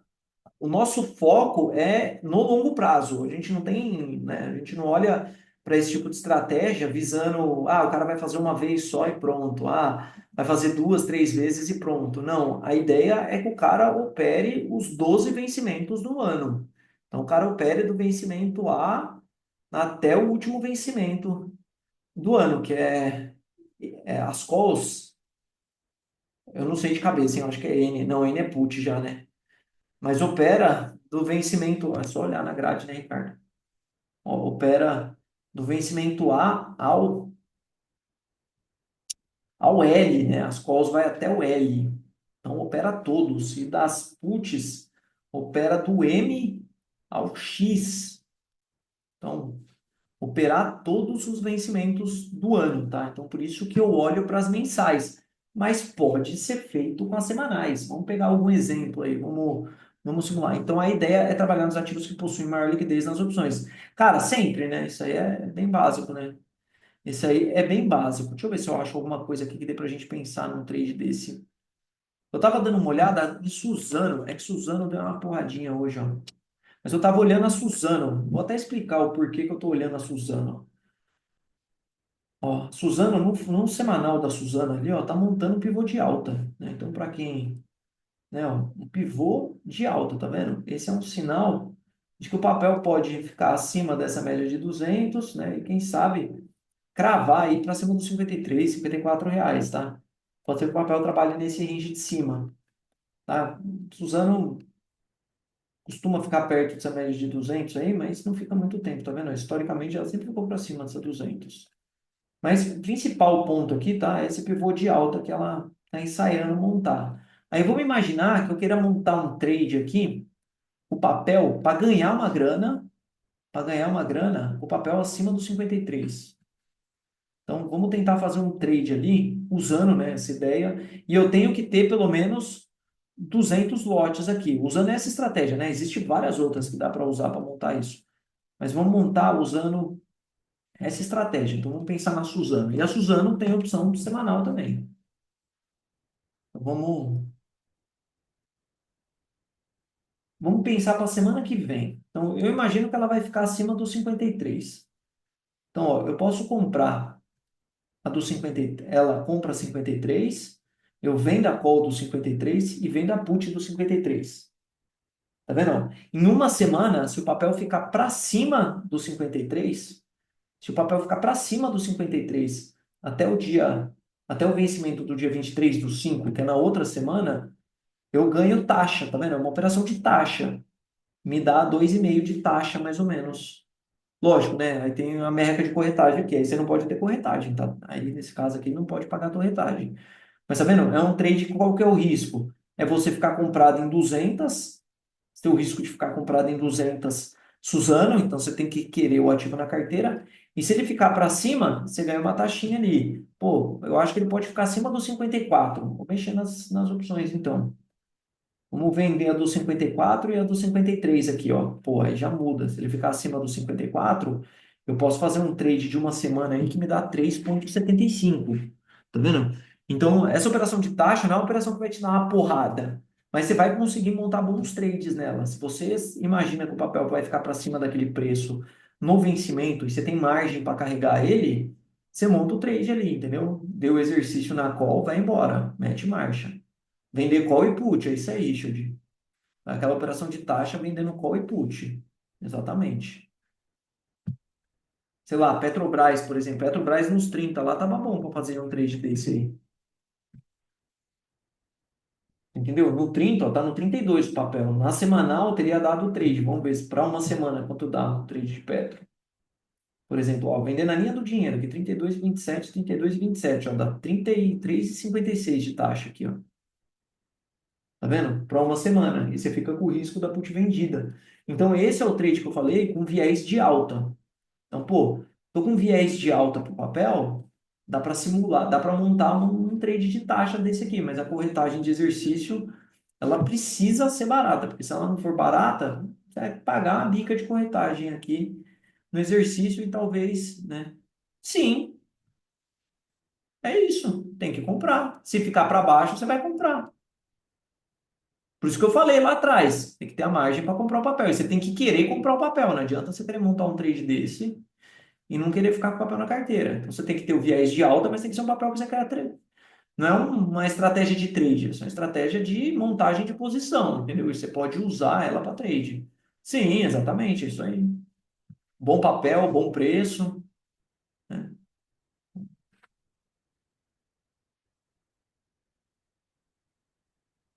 O nosso foco é no longo prazo. A gente não tem, né? A gente não olha para esse tipo de estratégia visando, o cara vai fazer uma vez só e pronto. Vai fazer duas, três vezes e pronto. Não, a ideia é que o cara opere os 12 vencimentos do ano. Então, o cara opere do vencimento A até o último vencimento do ano, que é as calls. Eu não sei de cabeça, hein? Eu acho que é N. Não, N é put já, né? Mas opera do vencimento. É só olhar na grade, né, Ricardo? Ó, opera do vencimento A ao L, né? As calls vai até o L. Então opera todos. E das puts, opera do M ao X. Então, operar todos os vencimentos do ano, tá? Então, por isso que eu olho para as mensais, mas pode ser feito com as semanais. Vamos pegar algum exemplo aí, vamos simular. Então, a ideia é trabalhar nos ativos que possuem maior liquidez nas opções. Cara, sempre, né? Isso aí é bem básico, né? Isso aí é bem básico. Deixa eu ver se eu acho alguma coisa aqui que dê pra gente pensar num trade desse. Eu tava dando uma olhada em Suzano, é que Suzano deu uma porradinha hoje, ó. Mas eu tava olhando a Suzano. Vou até explicar o porquê que eu tô olhando a Suzano. Ó, Suzano, no semanal da Suzano ali, ó, tá montando um pivô de alta, né? Então, para quem, né, ó, um pivô de alta, tá vendo? Esse é um sinal de que o papel pode ficar acima dessa média de 200, né? E quem sabe cravar aí para cima dos 53, R$ 54, tá? Pode ser que o papel trabalhe nesse range de cima, tá? Suzano costuma ficar perto dessa média de 200 aí, mas não fica muito tempo, tá vendo? Historicamente, ela sempre ficou para cima dessa 200. Mas o principal ponto aqui, tá? É esse pivô de alta que ela está ensaiando montar. Aí vamos imaginar que eu queira montar um trade aqui, o papel, para ganhar uma grana, o papel acima dos 53. Então vamos tentar fazer um trade ali, usando, né, essa ideia, e eu tenho que ter pelo menos 200 lotes aqui, usando essa estratégia, né? Existem várias outras que dá para usar para montar isso. Mas vamos montar usando essa estratégia. Então vamos pensar na Suzano. E a Suzano tem a opção semanal também. Então, vamos pensar para a semana que vem. Então, eu imagino que ela vai ficar acima dos 53. Então, ó, eu posso comprar a do 50, ela compra 53, eu vendo a call do 53 e vendo a put do 53. Tá vendo? Ó? Em uma semana, se o papel ficar para cima do 53, se o papel ficar para cima do 53 até até o vencimento do dia 23 do 5, que é na outra semana, eu ganho taxa, tá vendo? É uma operação de taxa. Me dá 2,5 de taxa, mais ou menos. Lógico, né? Aí tem a merreca de corretagem aqui, aí você não pode ter corretagem, tá? Aí, nesse caso aqui, não pode pagar corretagem. Mas tá vendo? É um trade, qual que é o risco? É você ficar comprado em 200, você tem o risco de ficar comprado em 200 Suzano, então você tem que querer o ativo na carteira. E se ele ficar para cima, você ganha uma taxinha ali. Pô, eu acho que ele pode ficar acima dos 54. Vou mexer nas opções, então. Vamos vender a do 54 e a do 53 aqui, ó. Pô, aí já muda. Se ele ficar acima do 54, eu posso fazer um trade de uma semana aí que me dá 3,75. Tá vendo? Então, essa operação de taxa não é uma operação que vai te dar uma porrada, mas você vai conseguir montar bons trades nela. Se você imagina que o papel vai ficar para cima daquele preço no vencimento e você tem margem para carregar ele, você monta o trade ali, entendeu? Deu exercício na call, vai embora, mete marcha. Vender call e put, é isso aí, Richard. Aquela operação de taxa vendendo call e put. Exatamente. Sei lá, Petrobras, por exemplo. Petrobras nos 30 lá tava bom para fazer um trade desse aí. Entendeu? No 30 ó, tá no 32 o papel. Na semanal teria dado o trade. Vamos ver se para uma semana quanto dá um trade de Petro. Por exemplo, ó, vender na linha do dinheiro, aqui 32,27, 32,27, ó, dá 33,56 de taxa aqui, ó. Tá vendo? Para uma semana. E você fica com o risco da put vendida. Então, esse é o trade que eu falei com viés de alta. Então, pô, tô com viés de alta para o papel, dá para simular, dá para montar um trade de taxa desse aqui, mas a corretagem de exercício, ela precisa ser barata, porque se ela não for barata, você vai pagar uma bica de corretagem aqui no exercício e talvez, né? Sim, é isso. Tem que comprar. Se ficar para baixo, você vai comprar. Por isso que eu falei lá atrás, tem que ter a margem para comprar o papel. E você tem que querer comprar o papel. Não adianta você querer montar um trade desse e não querer ficar com o papel na carteira. Então você tem que ter o viés de alta, mas tem que ser um papel que você quer. Não é uma estratégia de trade, é uma estratégia de montagem de posição, entendeu? E você pode usar ela para trade. Sim, exatamente, é isso aí. Bom papel, bom preço, né?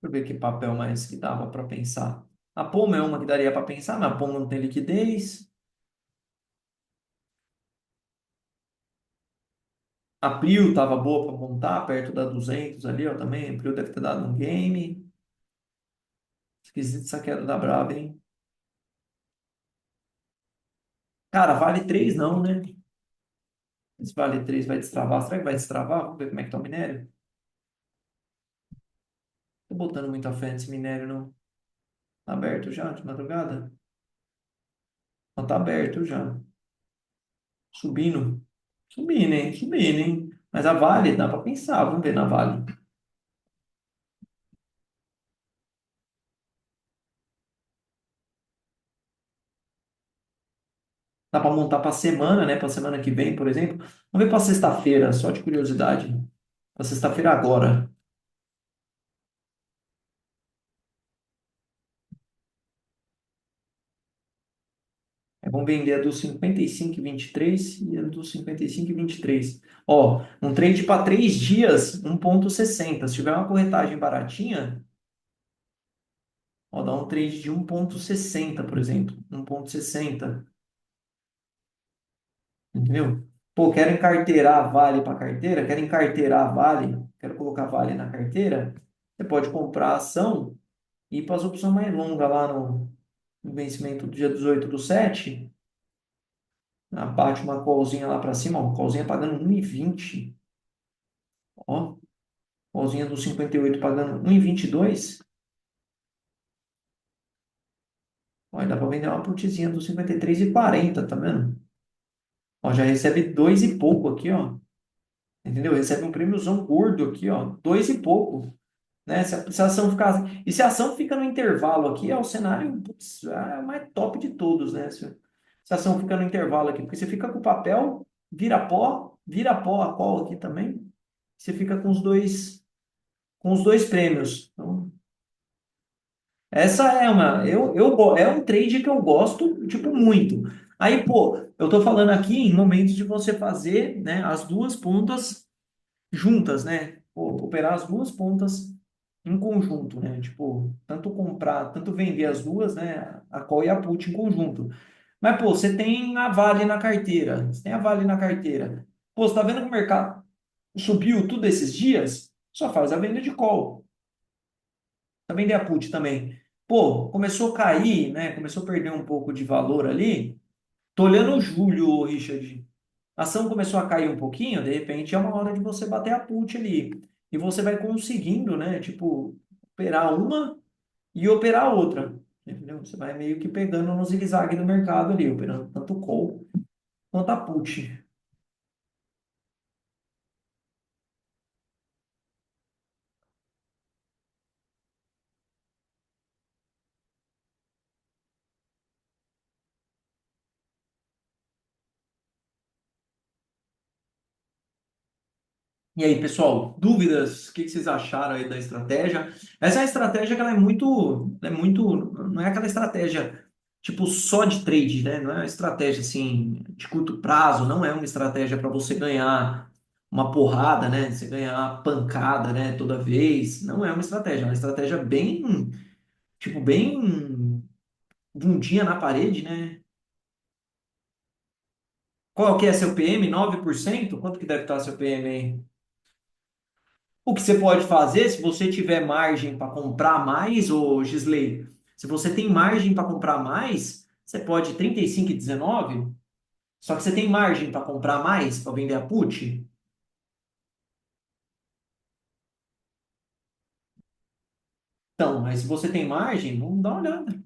Deixa eu ver que papel mais que dava para pensar. A Poma é uma que daria para pensar, mas a Poma não tem liquidez. A Prio estava boa para montar, perto da 200 ali, ó, também. A Prio deve ter dado um game. Esquisito essa queda da Brava, hein? Cara, vale 3 não, né? Esse vale 3 vai destravar. Será que vai destravar? Vamos ver como é que tá o minério. Tô botando muita fé nesse minério, não. Tá aberto já, de madrugada? Não, tá aberto já. Subindo. Subindo, hein? Subindo, hein? Mas a Vale, dá pra pensar. Vamos ver na Vale. Dá pra montar pra semana, né? Pra semana que vem, por exemplo. Vamos ver pra sexta-feira, só de curiosidade. Pra sexta-feira agora. Vamos vender a do 55,23 e a do 55,23. Ó, um trade para 3 dias, 1,60. Se tiver uma corretagem baratinha, ó, dá um trade de 1,60, por exemplo. 1,60. Entendeu? Pô, quero encarteirar Vale para carteira, quero encarteirar Vale, quero colocar Vale na carteira. Você pode comprar a ação e ir para as opções mais longas lá no vencimento do dia 18/7. Bate uma callzinha lá para cima, ó, callzinha pagando 1,20. Ó, callzinha do 58 pagando 1,22. Ó, dá para vender uma putzinha do 53,40, tá vendo? Ó, já recebe dois e pouco aqui, ó. Entendeu? Recebe um prêmiozão gordo aqui, ó. Dois e pouco. Né? Se a ação ficar. E se a ação fica no intervalo aqui, é o cenário putz, é o mais top de todos, né? Se a ação fica no intervalo aqui, porque você fica com o papel, vira pó a call aqui também. Você fica com os dois prêmios. Então, essa é é um trade que eu gosto, tipo, muito. Aí, pô, eu tô falando aqui em momentos de você fazer, né, as duas pontas juntas, né? Operar as duas pontas em conjunto, né? Tipo, tanto comprar, tanto vender as duas, né? A call e a put em conjunto. Mas, pô, você tem a Vale na carteira. Você tem a Vale na carteira. Pô, você tá vendo que o mercado subiu tudo esses dias? só faz a venda de call. Também vender a put também. Pô, começou a cair, né? Começou a perder um pouco de valor ali. Tô olhando o julho, ô, Richard. A ação começou a cair um pouquinho, de repente é uma hora de você bater a put ali. E você vai conseguindo, né? Tipo, operar uma e operar outra. Entendeu? Você vai meio que pegando no zigue-zague do mercado ali, operando tanto o call quanto a put. E aí, pessoal, dúvidas? O que vocês acharam aí da estratégia? Essa é uma estratégia que não é aquela estratégia tipo só de trade, né? Não é uma estratégia assim de curto prazo, não é uma estratégia para você ganhar uma porrada, né? Você ganhar pancada, né? Toda vez. Não é uma estratégia, é uma estratégia bem, tipo, bem bundinha na parede, né? Qual que é seu PM? 9%? Quanto que deve estar seu PM aí? O que você pode fazer, se você tiver margem para comprar mais, ô Gisley, se você tem margem para comprar mais, você pode 35,19. Só que você tem margem para comprar mais, para vender a put? Então, mas se você tem margem, vamos dar uma olhada.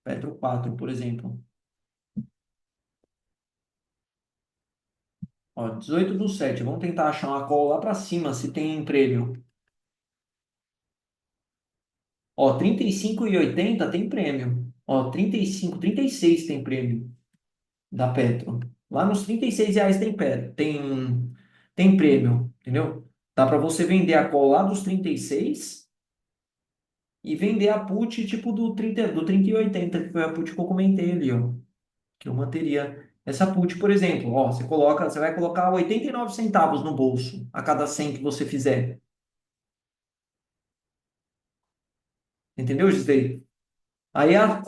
Petro 4, por exemplo. Ó, 18/7. Vamos tentar achar uma call lá para cima, se tem prêmio. Ó, 35,80 tem prêmio. Ó, 35, 36 tem prêmio da Petro. Lá nos R$ 36 tem prêmio, entendeu? Dá para você vender a call lá dos 36 e vender a put tipo do 30,80, que foi a put que eu comentei ali, ó. Que eu manteria essa put, por exemplo, ó, você vai colocar 89 centavos no bolso a cada 100 que você fizer. Entendeu, Gisele? Aí a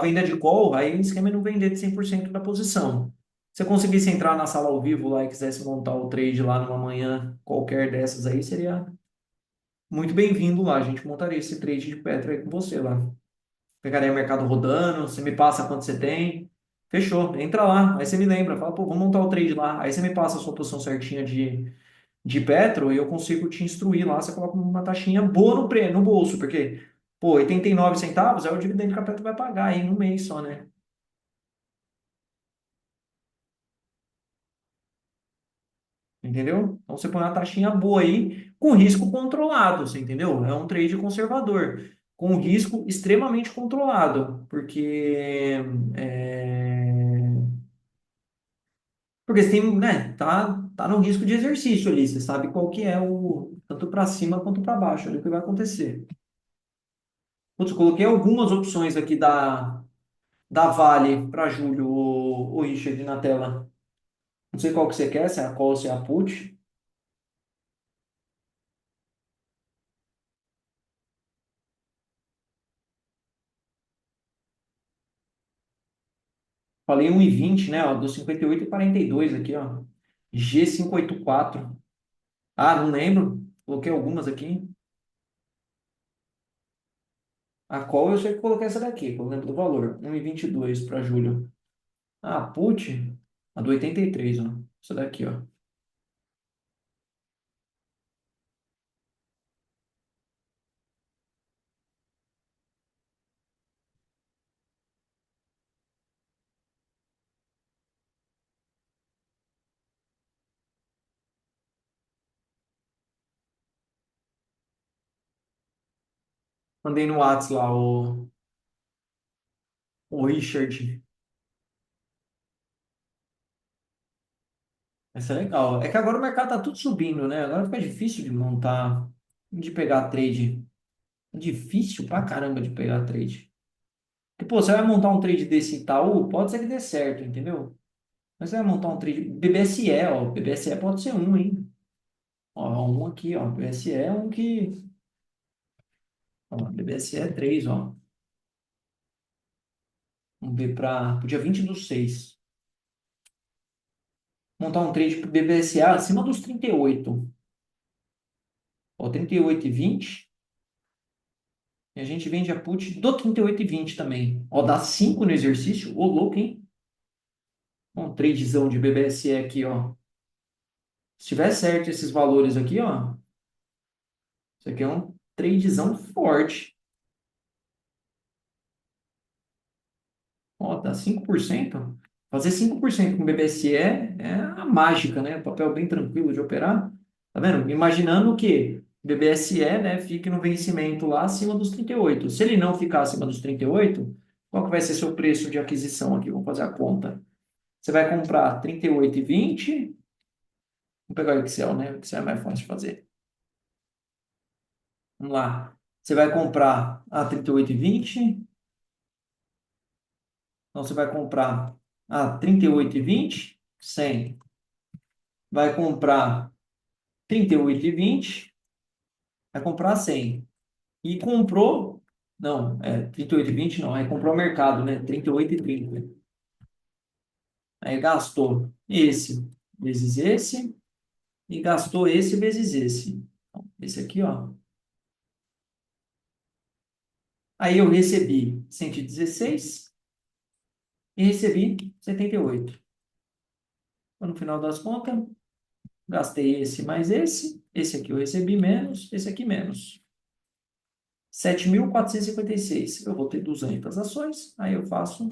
venda de call, aí o esquema é não vender de 100% da posição. Se você conseguisse entrar na sala ao vivo lá e quisesse montar o trade lá numa manhã qualquer dessas aí, seria muito bem-vindo lá. A gente montaria esse trade de Petro aí com você lá. Pegaria o mercado rodando, você me passa quanto você tem. Fechou, entra lá. Aí você me lembra, fala, pô, vamos montar o trade lá. Aí você me passa a sua posição certinha de Petro e eu consigo te instruir lá. Você coloca uma taxinha boa no bolso, porque, pô, 89 centavos é o dividendo que a Petro vai pagar aí no mês só, né? Entendeu? Então você põe uma taxinha boa aí, com risco controlado, você entendeu? É um trade conservador, com risco extremamente controlado, porque você tem, né, tá no risco de exercício ali, você sabe qual que é o tanto para cima quanto para baixo, ali o que vai acontecer. Putz, eu coloquei algumas opções aqui da Vale para julho, o Richard, na tela. Não sei qual que você quer, se é a call, se é a put. Falei 1,20, né? Ó, do 58,42 aqui, ó. G584. Ah, não lembro. Coloquei algumas aqui. A qual eu sei que coloquei essa daqui, que eu lembro do valor. 1,22 para julho. Ah, put. A do 83, ó. Essa daqui, ó. Mandei no Whats lá, o Richard. Essa é legal. É que agora o mercado tá tudo subindo, né? Agora fica difícil de montar, de pegar trade. Difícil pra caramba de pegar trade. Porque, pô, você vai montar um trade desse Itaú, pode ser que dê certo, entendeu? Mas você vai montar um trade. BBSE, ó. BBSE pode ser um, hein? Ó, um aqui, ó. BBSE é um que. Ó, BBSE é 3, ó. Vamos ver para o dia 20/6. Montar um trade pro BBSA acima dos 38. Ó, 38,20. E a gente vende a put do 38,20 também. Ó, dá 5 no exercício. Ô, louco, hein? Um tradezão de BBSE aqui, ó. Se tiver certo esses valores aqui, ó. Isso aqui é um tradezão forte. Ó, dá 5%. Fazer 5% com BBSE é a mágica, né? Papel bem tranquilo de operar. Tá vendo? Imaginando que BBSE, né, fique no vencimento lá acima dos 38. Se ele não ficar acima dos 38, qual que vai ser seu preço de aquisição aqui? Vamos fazer a conta. Você vai comprar 38,20. Vamos pegar o Excel, né? O Excel é mais fácil de fazer. Vamos lá. Você vai comprar a 38,20. Então, você vai comprar a 38,20, 100. Vai comprar 38,20, vai comprar 100. E comprou, não, 38,20 não, aí comprou o mercado, né? 38,30. Aí gastou esse vezes esse e gastou esse vezes esse. Então, esse aqui, ó. Aí eu recebi 116 e recebi 78. Então, no final das contas, gastei esse mais esse aqui eu recebi menos, esse aqui menos. 7.456. Eu vou ter 200 ações, aí eu faço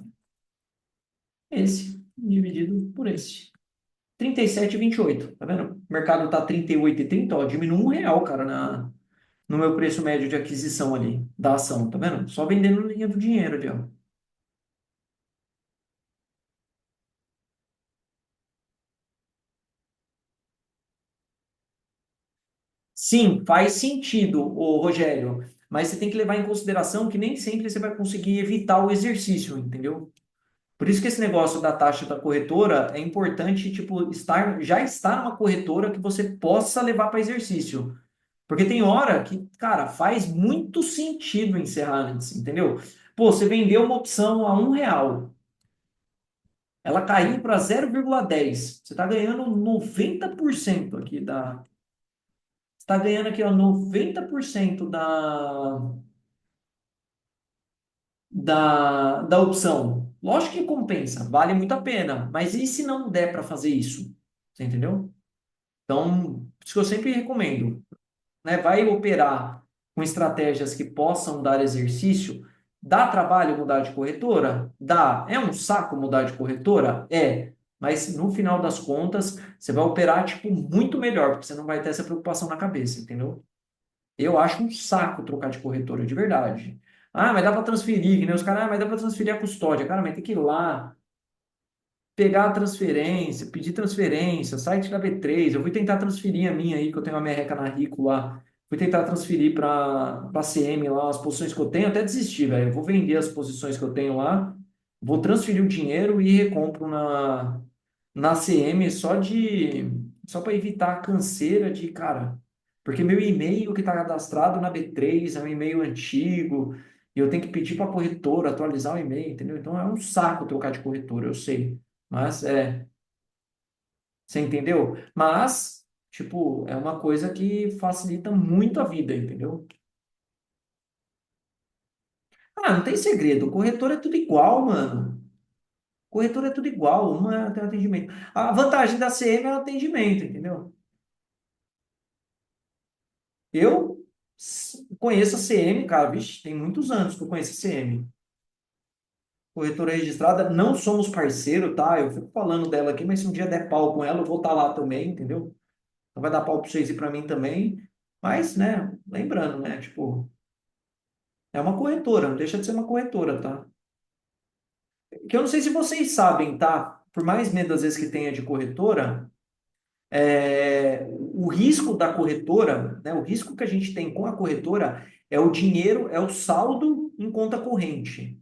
esse dividido por esse. 37,28, tá vendo? O mercado tá 38,30, ó, diminui R$ 1, cara, no meu preço médio de aquisição ali da ação, tá vendo? Só vendendo linha do dinheiro ali, ó. Sim, faz sentido, ô Rogério, mas você tem que levar em consideração que nem sempre você vai conseguir evitar o exercício, entendeu? Por isso que esse negócio da taxa da corretora é importante, tipo, já estar numa corretora que você possa levar para exercício. Porque tem hora que, cara, faz muito sentido encerrar antes, entendeu? Pô, você vendeu uma opção a R$ 1, ela caiu para 0,10. Você está ganhando 90% aqui da. Você está ganhando aqui, ó, 90% da opção. Lógico que compensa, vale muito a pena. Mas e se não der para fazer isso? Você entendeu? Então, isso que eu sempre recomendo, né? Vai operar com estratégias que possam dar exercício. Dá trabalho mudar de corretora? Dá. É um saco mudar de corretora? É. Mas no final das contas, você vai operar tipo muito melhor, porque você não vai ter essa preocupação na cabeça, entendeu? Eu acho um saco trocar de corretora, de verdade. Ah, mas dá para transferir, né? Os caras, mas dá para transferir a custódia. Cara, mas tem que ir lá, pegar a transferência, pedir transferência, site da B3. Eu fui tentar transferir a minha aí, que eu tenho uma merreca na Rico lá. Fui tentar transferir para a CM lá, as posições que eu tenho, até desisti, velho. Eu vou vender as posições que eu tenho lá, vou transferir o dinheiro e recompro na CM só para evitar a canseira de, cara, porque meu e-mail que está cadastrado na B3 é um e-mail antigo, e eu tenho que pedir para a corretora atualizar o e-mail, entendeu? Então é um saco trocar de corretora, eu sei. Mas você entendeu? Mas, tipo, é uma coisa que facilita muito a vida, entendeu? Ah, não tem segredo. Corretor é tudo igual, mano. Corretor é tudo igual, uma tem atendimento. A vantagem da CM é o atendimento, entendeu? Eu conheço a CM, cara, vixe, tem muitos anos que eu conheço a CM. Corretora registrada, não somos parceiro, tá? Eu fico falando dela aqui, mas se um dia der pau com ela, eu vou estar lá também, entendeu? Então vai dar pau pra vocês e pra mim também. Mas, né, lembrando, né, tipo, é uma corretora, não deixa de ser uma corretora, tá? Que eu não sei se vocês sabem, tá? Por mais medo às vezes que tenha de corretora, o risco da corretora, né? O risco que a gente tem com a corretora é o dinheiro, é o saldo em conta corrente.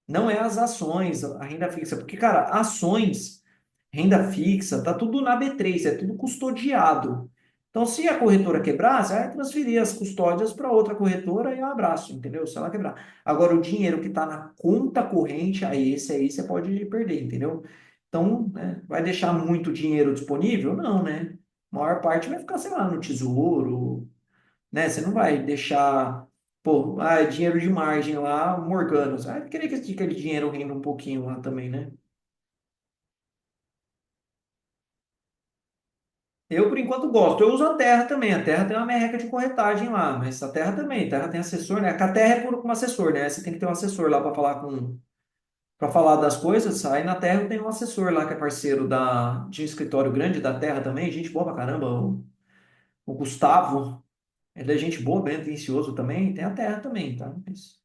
Não é as ações, a renda fixa. Porque, cara, ações, renda fixa, tá tudo na B3, é tudo custodiado. Então, se a corretora quebrar, você vai transferir as custódias para outra corretora e um abraço, entendeu? Se ela quebrar. Agora, o dinheiro que está na conta corrente, aí esse aí você pode perder, entendeu? Então, né, vai deixar muito dinheiro disponível? Não, né? A maior parte vai ficar, sei lá, no tesouro, né? Você não vai deixar, pô, dinheiro de margem lá, morgando. Você vai querer que aquele dinheiro renda um pouquinho lá também, né? Eu, por enquanto, gosto. Eu uso a Terra também. A Terra tem uma merreca de corretagem lá, mas a Terra também. A Terra tem assessor, né? A Terra é por um assessor, né? Você tem que ter um assessor lá para falar das coisas. Aí na Terra eu tenho um assessor lá que é parceiro de um escritório grande da Terra também. Gente boa pra caramba. O Gustavo, ele é gente boa, bem atencioso também. Tem a Terra também, tá? Mas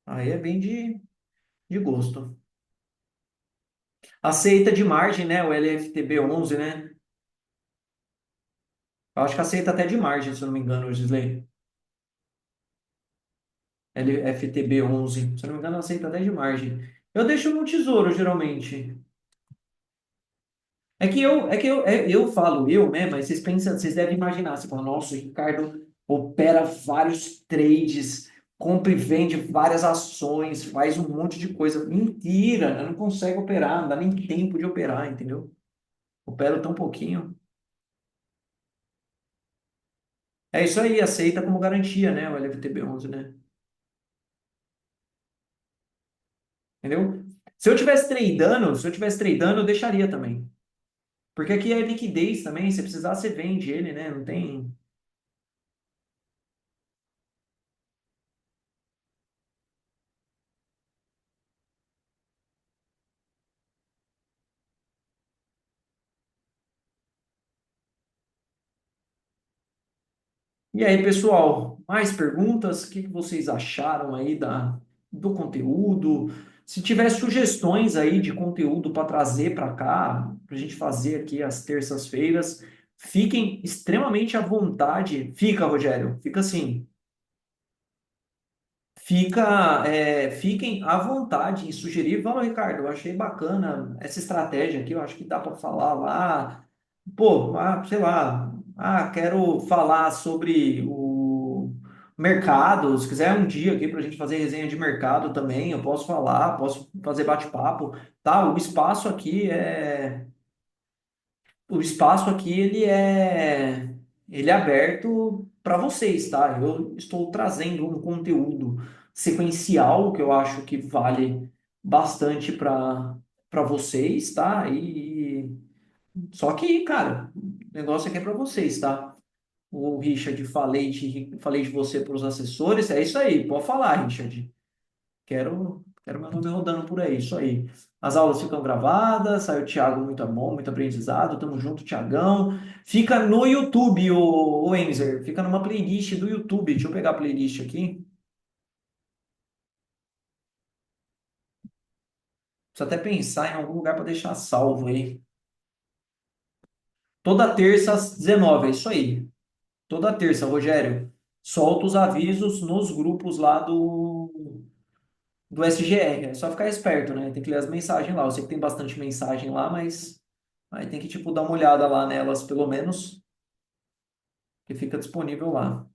aí é bem de gosto. Aceita de margem, né? O LFTB 11, né? Eu acho que aceita até de margem, se eu não me engano, Gisley. LFTB 11, se eu não me engano, aceita até de margem. Eu deixo no tesouro, geralmente. Eu falo eu, né? Mas vocês pensam, vocês devem imaginar, você fala, nossa, o Ricardo opera vários trades, compra e vende várias ações, faz um monte de coisa. Mentira, eu não consigo operar, não dá nem tempo de operar, entendeu? Opero tão pouquinho. É isso aí, aceita como garantia, né? O LFTB 11, né? Entendeu? Se eu tivesse tradando, eu deixaria também. Porque aqui é liquidez também, se precisar, você vende ele, né? Não tem. E aí, pessoal, mais perguntas? O que que vocês acharam aí do conteúdo? Se tiver sugestões aí de conteúdo para trazer para cá, para a gente fazer aqui às terças-feiras, fiquem extremamente à vontade. Fica, Rogério, fica assim. Fiquem à vontade em sugerir. Vamos, Ricardo, eu achei bacana essa estratégia aqui. Eu acho que dá para falar lá. Pô, sei lá. Quero falar sobre o mercado. Se quiser um dia aqui para a gente fazer resenha de mercado também, eu posso falar, posso fazer bate-papo. Tá? O espaço aqui ele é aberto para vocês, tá? Eu estou trazendo um conteúdo sequencial que eu acho que vale bastante para vocês, tá? Só que, cara, o negócio aqui é para vocês, tá? O Richard, falei de você para os assessores, é isso aí, pode falar, Richard. Quero meu nome rodando por aí, isso aí. As aulas ficam gravadas, saiu o Thiago, muito bom, muito aprendizado. Tamo junto, Thiagão. Fica no YouTube, o Enzer. Fica numa playlist do YouTube. Deixa eu pegar a playlist aqui. Preciso até pensar em algum lugar para deixar salvo aí. Toda terça às 19, é isso aí. Toda terça, Rogério. Solta os avisos nos grupos lá do SGR. É só ficar esperto, né? Tem que ler as mensagens lá. Eu sei que tem bastante mensagem lá, mas aí tem que, tipo, dar uma olhada lá nelas, pelo menos, que fica disponível lá.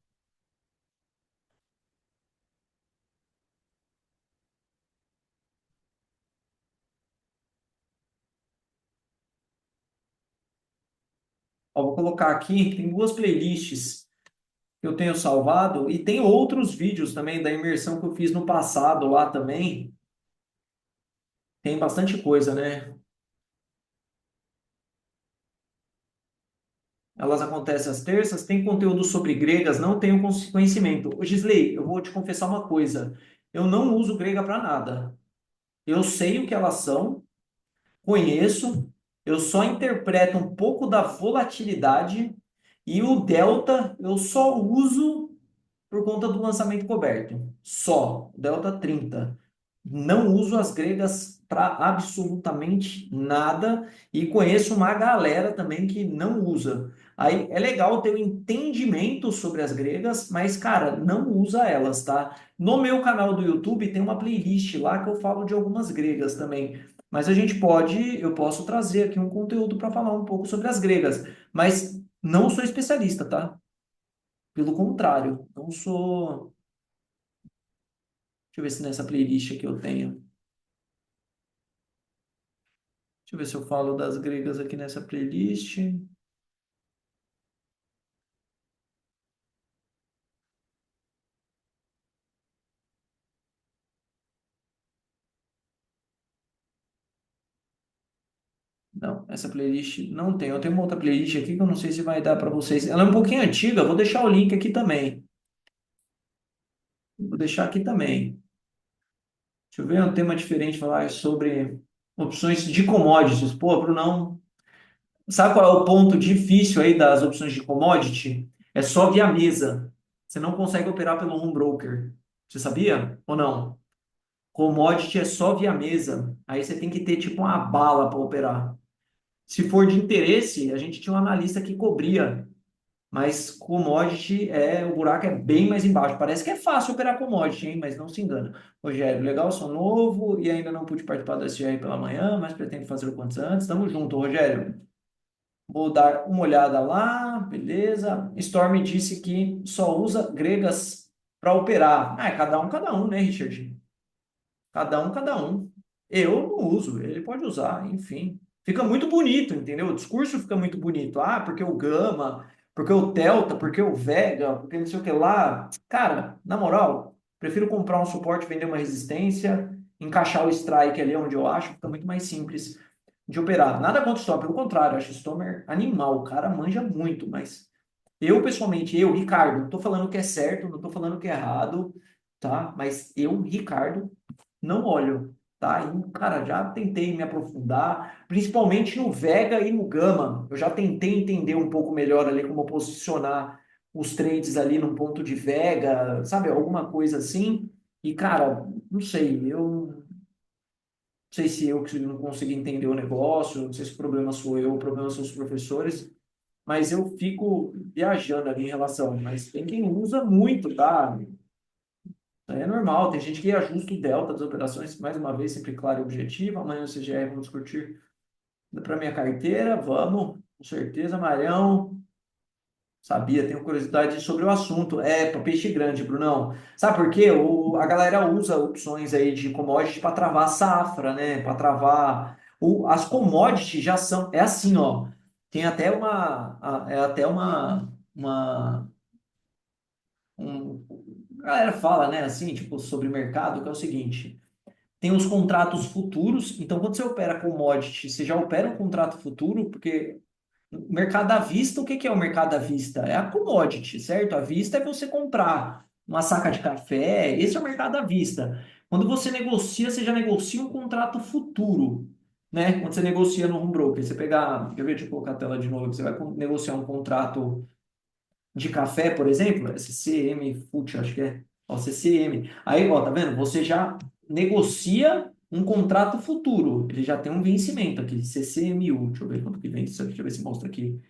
Ó, vou colocar aqui, tem duas playlists que eu tenho salvado e tem outros vídeos também da imersão que eu fiz no passado lá também. Tem bastante coisa, né? Elas acontecem às terças, tem conteúdo sobre gregas, não tenho conhecimento. Ô, Gisley, eu vou te confessar uma coisa. Eu não uso grega para nada. Eu sei o que elas são, conheço, eu só interpreto um pouco da volatilidade e o delta eu só uso por conta do lançamento coberto. Só, Delta 30. Não uso as gregas para absolutamente nada e conheço uma galera também que não usa. Aí é legal ter um entendimento sobre as gregas, mas cara, não usa elas, tá? No meu canal do YouTube tem uma playlist lá que eu falo de algumas gregas também. Mas eu posso trazer aqui um conteúdo para falar um pouco sobre as gregas, mas não sou especialista, tá? Pelo contrário, não sou. Deixa eu ver se nessa playlist aqui eu tenho. Deixa eu ver se eu falo das gregas aqui nessa playlist. Não, essa playlist não tem. Eu tenho uma outra playlist aqui que eu não sei se vai dar para vocês. Ela é um pouquinho antiga, vou deixar o link aqui também. Vou deixar aqui também. Deixa eu ver um tema diferente, falar sobre opções de commodities. Pô, Brunão, sabe qual é o ponto difícil aí das opções de commodity? É só via mesa. Você não consegue operar pelo home broker. Você sabia ou não? Commodity é só via mesa. Aí você tem que ter tipo uma bala para operar. Se for de interesse, a gente tinha um analista que cobria, mas commodity o buraco é bem mais embaixo. Parece que é fácil operar commodity, hein? Mas não se engana. Rogério, legal, sou novo e ainda não pude participar do SGR pela manhã, mas pretendo fazer o quanto antes. Tamo junto, Rogério. Vou dar uma olhada lá, beleza. Storm disse que só usa gregas para operar. Ah, é cada um, né, Richard? Cada um, cada um. Eu não uso, ele pode usar, enfim. Fica muito bonito, entendeu? O discurso fica muito bonito. Ah, porque o Gama, porque o Delta, porque o Vega, porque não sei o que lá. Cara, na moral, prefiro comprar um suporte, vender uma resistência, encaixar o strike ali onde eu acho, fica muito mais simples de operar. Nada contra o Stormer, pelo contrário, eu acho o Stormer animal, o cara manja muito, mas eu, pessoalmente, eu, Ricardo, não tô falando que é certo, não tô falando que é errado, tá? Mas eu, Ricardo, não olho, tá? E, cara, já tentei me aprofundar, principalmente no Vega e no Gama. Eu já tentei entender um pouco melhor ali como posicionar os trades ali num ponto de Vega, sabe? Alguma coisa assim. E, cara, não sei, eu não sei se eu que não consegui entender o negócio, não sei se o problema sou eu, o problema são os professores, mas eu fico viajando ali em relação. Mas tem quem usa muito, tá? É normal, tem gente que ajusta o delta das operações, mais uma vez, sempre claro e objetivo. Amanhã o CGR, vamos discutir para minha carteira, vamos, com certeza, Marião. Sabia, tenho curiosidade sobre o assunto. É, para peixe grande, Brunão. Sabe por quê? A galera usa opções aí de commodity para travar a safra, né? Para travar. As commodities já são. É assim, ó. Tem até É até a galera fala, né, assim, tipo, sobre mercado, que é o seguinte. Tem os contratos futuros. Então, quando você opera commodity, você já opera um contrato futuro, porque o mercado à vista, o que que é o mercado à vista? É a commodity, certo? À vista é você comprar uma saca de café, esse é o mercado à vista. Quando você negocia, você já negocia um contrato futuro, né? Quando você negocia no home broker, você pegar, quer ver, deixa eu colocar a tela de novo, você vai negociar um contrato de café, por exemplo, CCM Fut, acho que é, ó, CCM. Aí, ó, tá vendo? Você já negocia um contrato futuro, ele já tem um vencimento aqui, CCMU, deixa eu ver quanto que vem isso aqui, deixa eu ver se mostra aqui.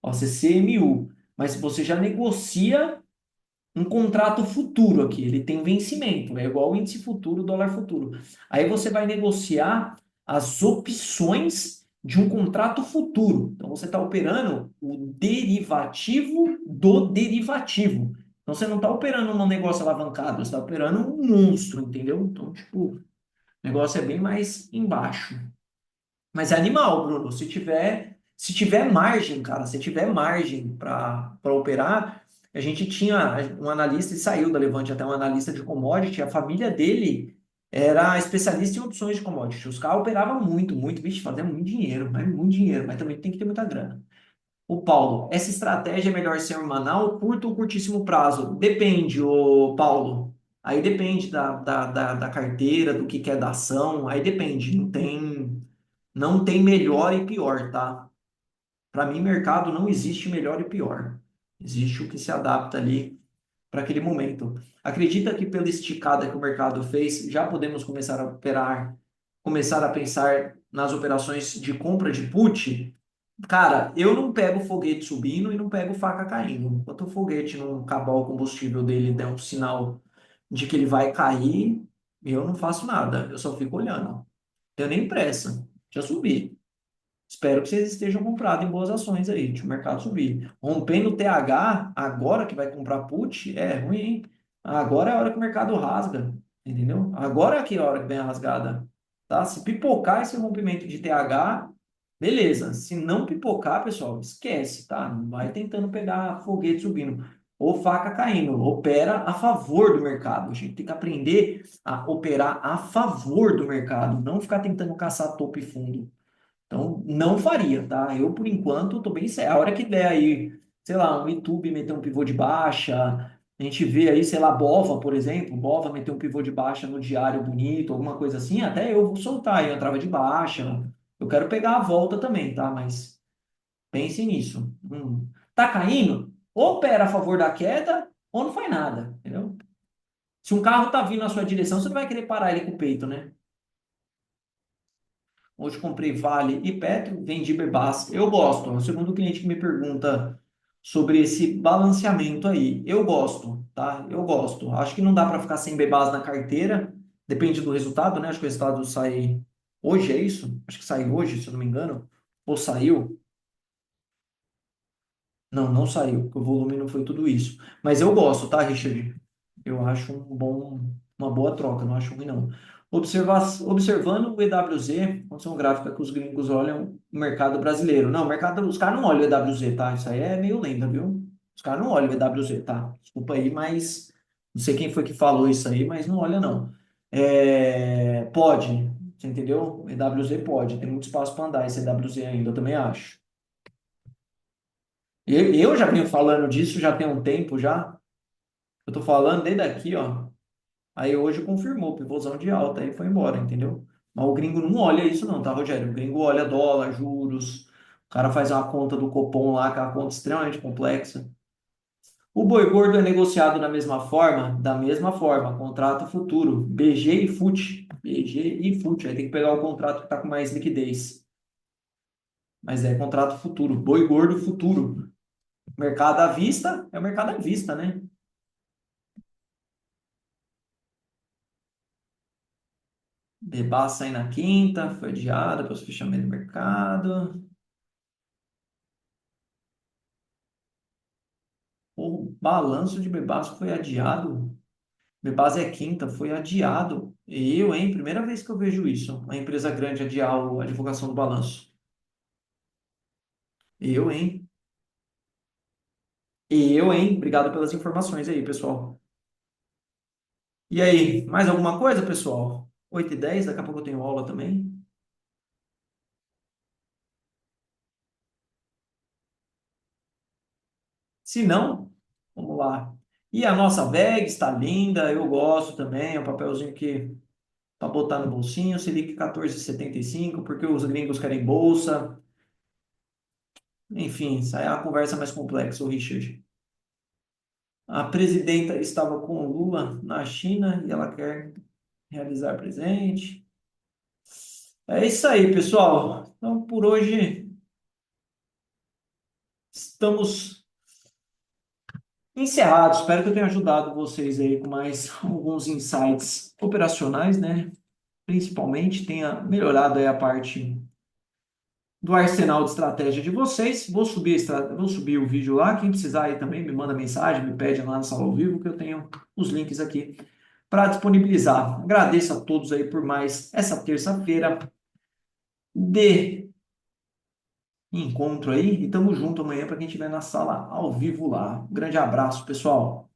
Ó, CCMU, mas você já negocia um contrato futuro aqui, ele tem vencimento, é igual o índice futuro, dólar futuro. Aí você vai negociar as opções de um contrato futuro. Então você está operando o derivativo do derivativo. Então você não está operando um negócio alavancado, você está operando um monstro, entendeu? Então, tipo, o negócio é bem mais embaixo. Mas é animal, Bruno. Se tiver margem, cara, se tiver margem para operar, a gente tinha um analista e saiu da Levante até um analista de commodity. A família dele era especialista em opções de commodity. Os caras operavam muito, muito, vixe, fazia muito dinheiro, mas também tem que ter muita grana. O Paulo, essa estratégia é melhor ser semanal, curto ou curtíssimo prazo? Depende, o Paulo. Aí depende da carteira, do que é da ação, aí depende. Não tem melhor e pior, tá? Para mim, mercado não existe melhor e pior. Existe o que se adapta ali para aquele momento. Acredita que pela esticada que o mercado fez, já podemos começar a operar, começar a pensar nas operações de compra de put? Cara, eu não pego foguete subindo e não pego faca caindo. Enquanto o foguete não acabar o combustível dele e der um sinal de que ele vai cair, eu não faço nada. Eu só fico olhando. Não tenho nem pressa. Já subi. Espero que vocês estejam comprados em boas ações aí, de o mercado subir. Rompendo o TH, agora que vai comprar put, é ruim, hein? Agora é a hora que o mercado rasga, entendeu? Agora é aqui a hora que vem a rasgada, tá? Se pipocar esse rompimento de TH, beleza. Se não pipocar, pessoal, esquece, tá? Não vai tentando pegar foguete subindo ou faca caindo. Opera a favor do mercado. A gente tem que aprender a operar a favor do mercado, não ficar tentando caçar topo e fundo. Então, não faria, tá? Eu, por enquanto, tô bem sério. A hora que der aí, sei lá, um YouTube meter um pivô de baixa, a gente vê aí, sei lá, Bova, por exemplo, Bova meter um pivô de baixa no diário bonito, alguma coisa assim, até eu vou soltar aí uma trava de baixa. Eu quero pegar a volta também, tá? Mas pense nisso. Tá caindo? Ou opera a favor da queda, ou não faz nada, entendeu? Se um carro tá vindo na sua direção, você não vai querer parar ele com o peito, né? Hoje comprei Vale e Petro, vendi Bebas. Eu gosto. É o segundo cliente que me pergunta sobre esse balanceamento aí. Eu gosto, tá? Eu gosto. Acho que não dá para ficar sem Bebas na carteira. Depende do resultado, né? Acho que o resultado sai hoje, é isso? Acho que sai hoje, se eu não me engano. Ou saiu? Não, não saiu, porque o volume não foi tudo isso. Mas eu gosto, tá, Richard? Eu acho uma boa troca, não acho ruim, não. Observando o EWZ, aconteceu um gráfico que os gringos olham o mercado brasileiro. Não, o mercado, os caras não olham o EWZ, tá? Isso aí é meio lenda, viu? Os caras não olham o EWZ, tá? Desculpa aí, mas não sei quem foi que falou isso aí, mas não olha, não. Pode, você entendeu? O EWZ pode, tem muito espaço para andar esse EWZ ainda, eu também acho. Eu já venho falando disso já tem um tempo já. Eu tô falando desde aqui, ó. Aí hoje confirmou, pivôzão de alta, aí foi embora, entendeu? Mas o gringo não olha isso não, tá, Rogério? O gringo olha dólar, juros, o cara faz uma conta do Copom lá, que é uma conta extremamente complexa. O boi gordo é negociado da mesma forma, contrato futuro, BG e FUT. BG e FUT, aí tem que pegar o contrato que tá com mais liquidez. Mas é contrato futuro, boi gordo futuro. Mercado à vista é o mercado à vista, né? Bebá sai na quinta, foi adiada para os fechamentos do mercado. O balanço de Bebasco foi adiado. Bebas é quinta, foi adiado. Hein? Primeira vez que eu vejo isso. Uma empresa grande adiar a divulgação do balanço. Hein? Hein? Obrigado pelas informações aí, pessoal. E aí, mais alguma coisa, pessoal? 8h10, daqui a pouco eu tenho aula também. Se não, vamos lá. E a nossa bag está linda, eu gosto também, é um papelzinho que para botar no bolsinho, Selic 14,75, porque os gringos querem bolsa. Enfim, isso aí é uma conversa mais complexa, o Richard. A presidenta estava com o Lula na China e ela quer realizar presente. É isso aí, pessoal. Então, por hoje, estamos encerrados. Espero que eu tenha ajudado vocês aí com mais alguns insights operacionais, né? Principalmente tenha melhorado aí a parte do arsenal de estratégia de vocês. Vou subir o vídeo lá. Quem precisar aí também me manda mensagem, me pede lá no sala ao vivo, que eu tenho os links aqui para disponibilizar. Agradeço a todos aí por mais essa terça-feira de encontro aí e tamo junto amanhã para quem estiver na sala ao vivo lá. Um grande abraço, pessoal.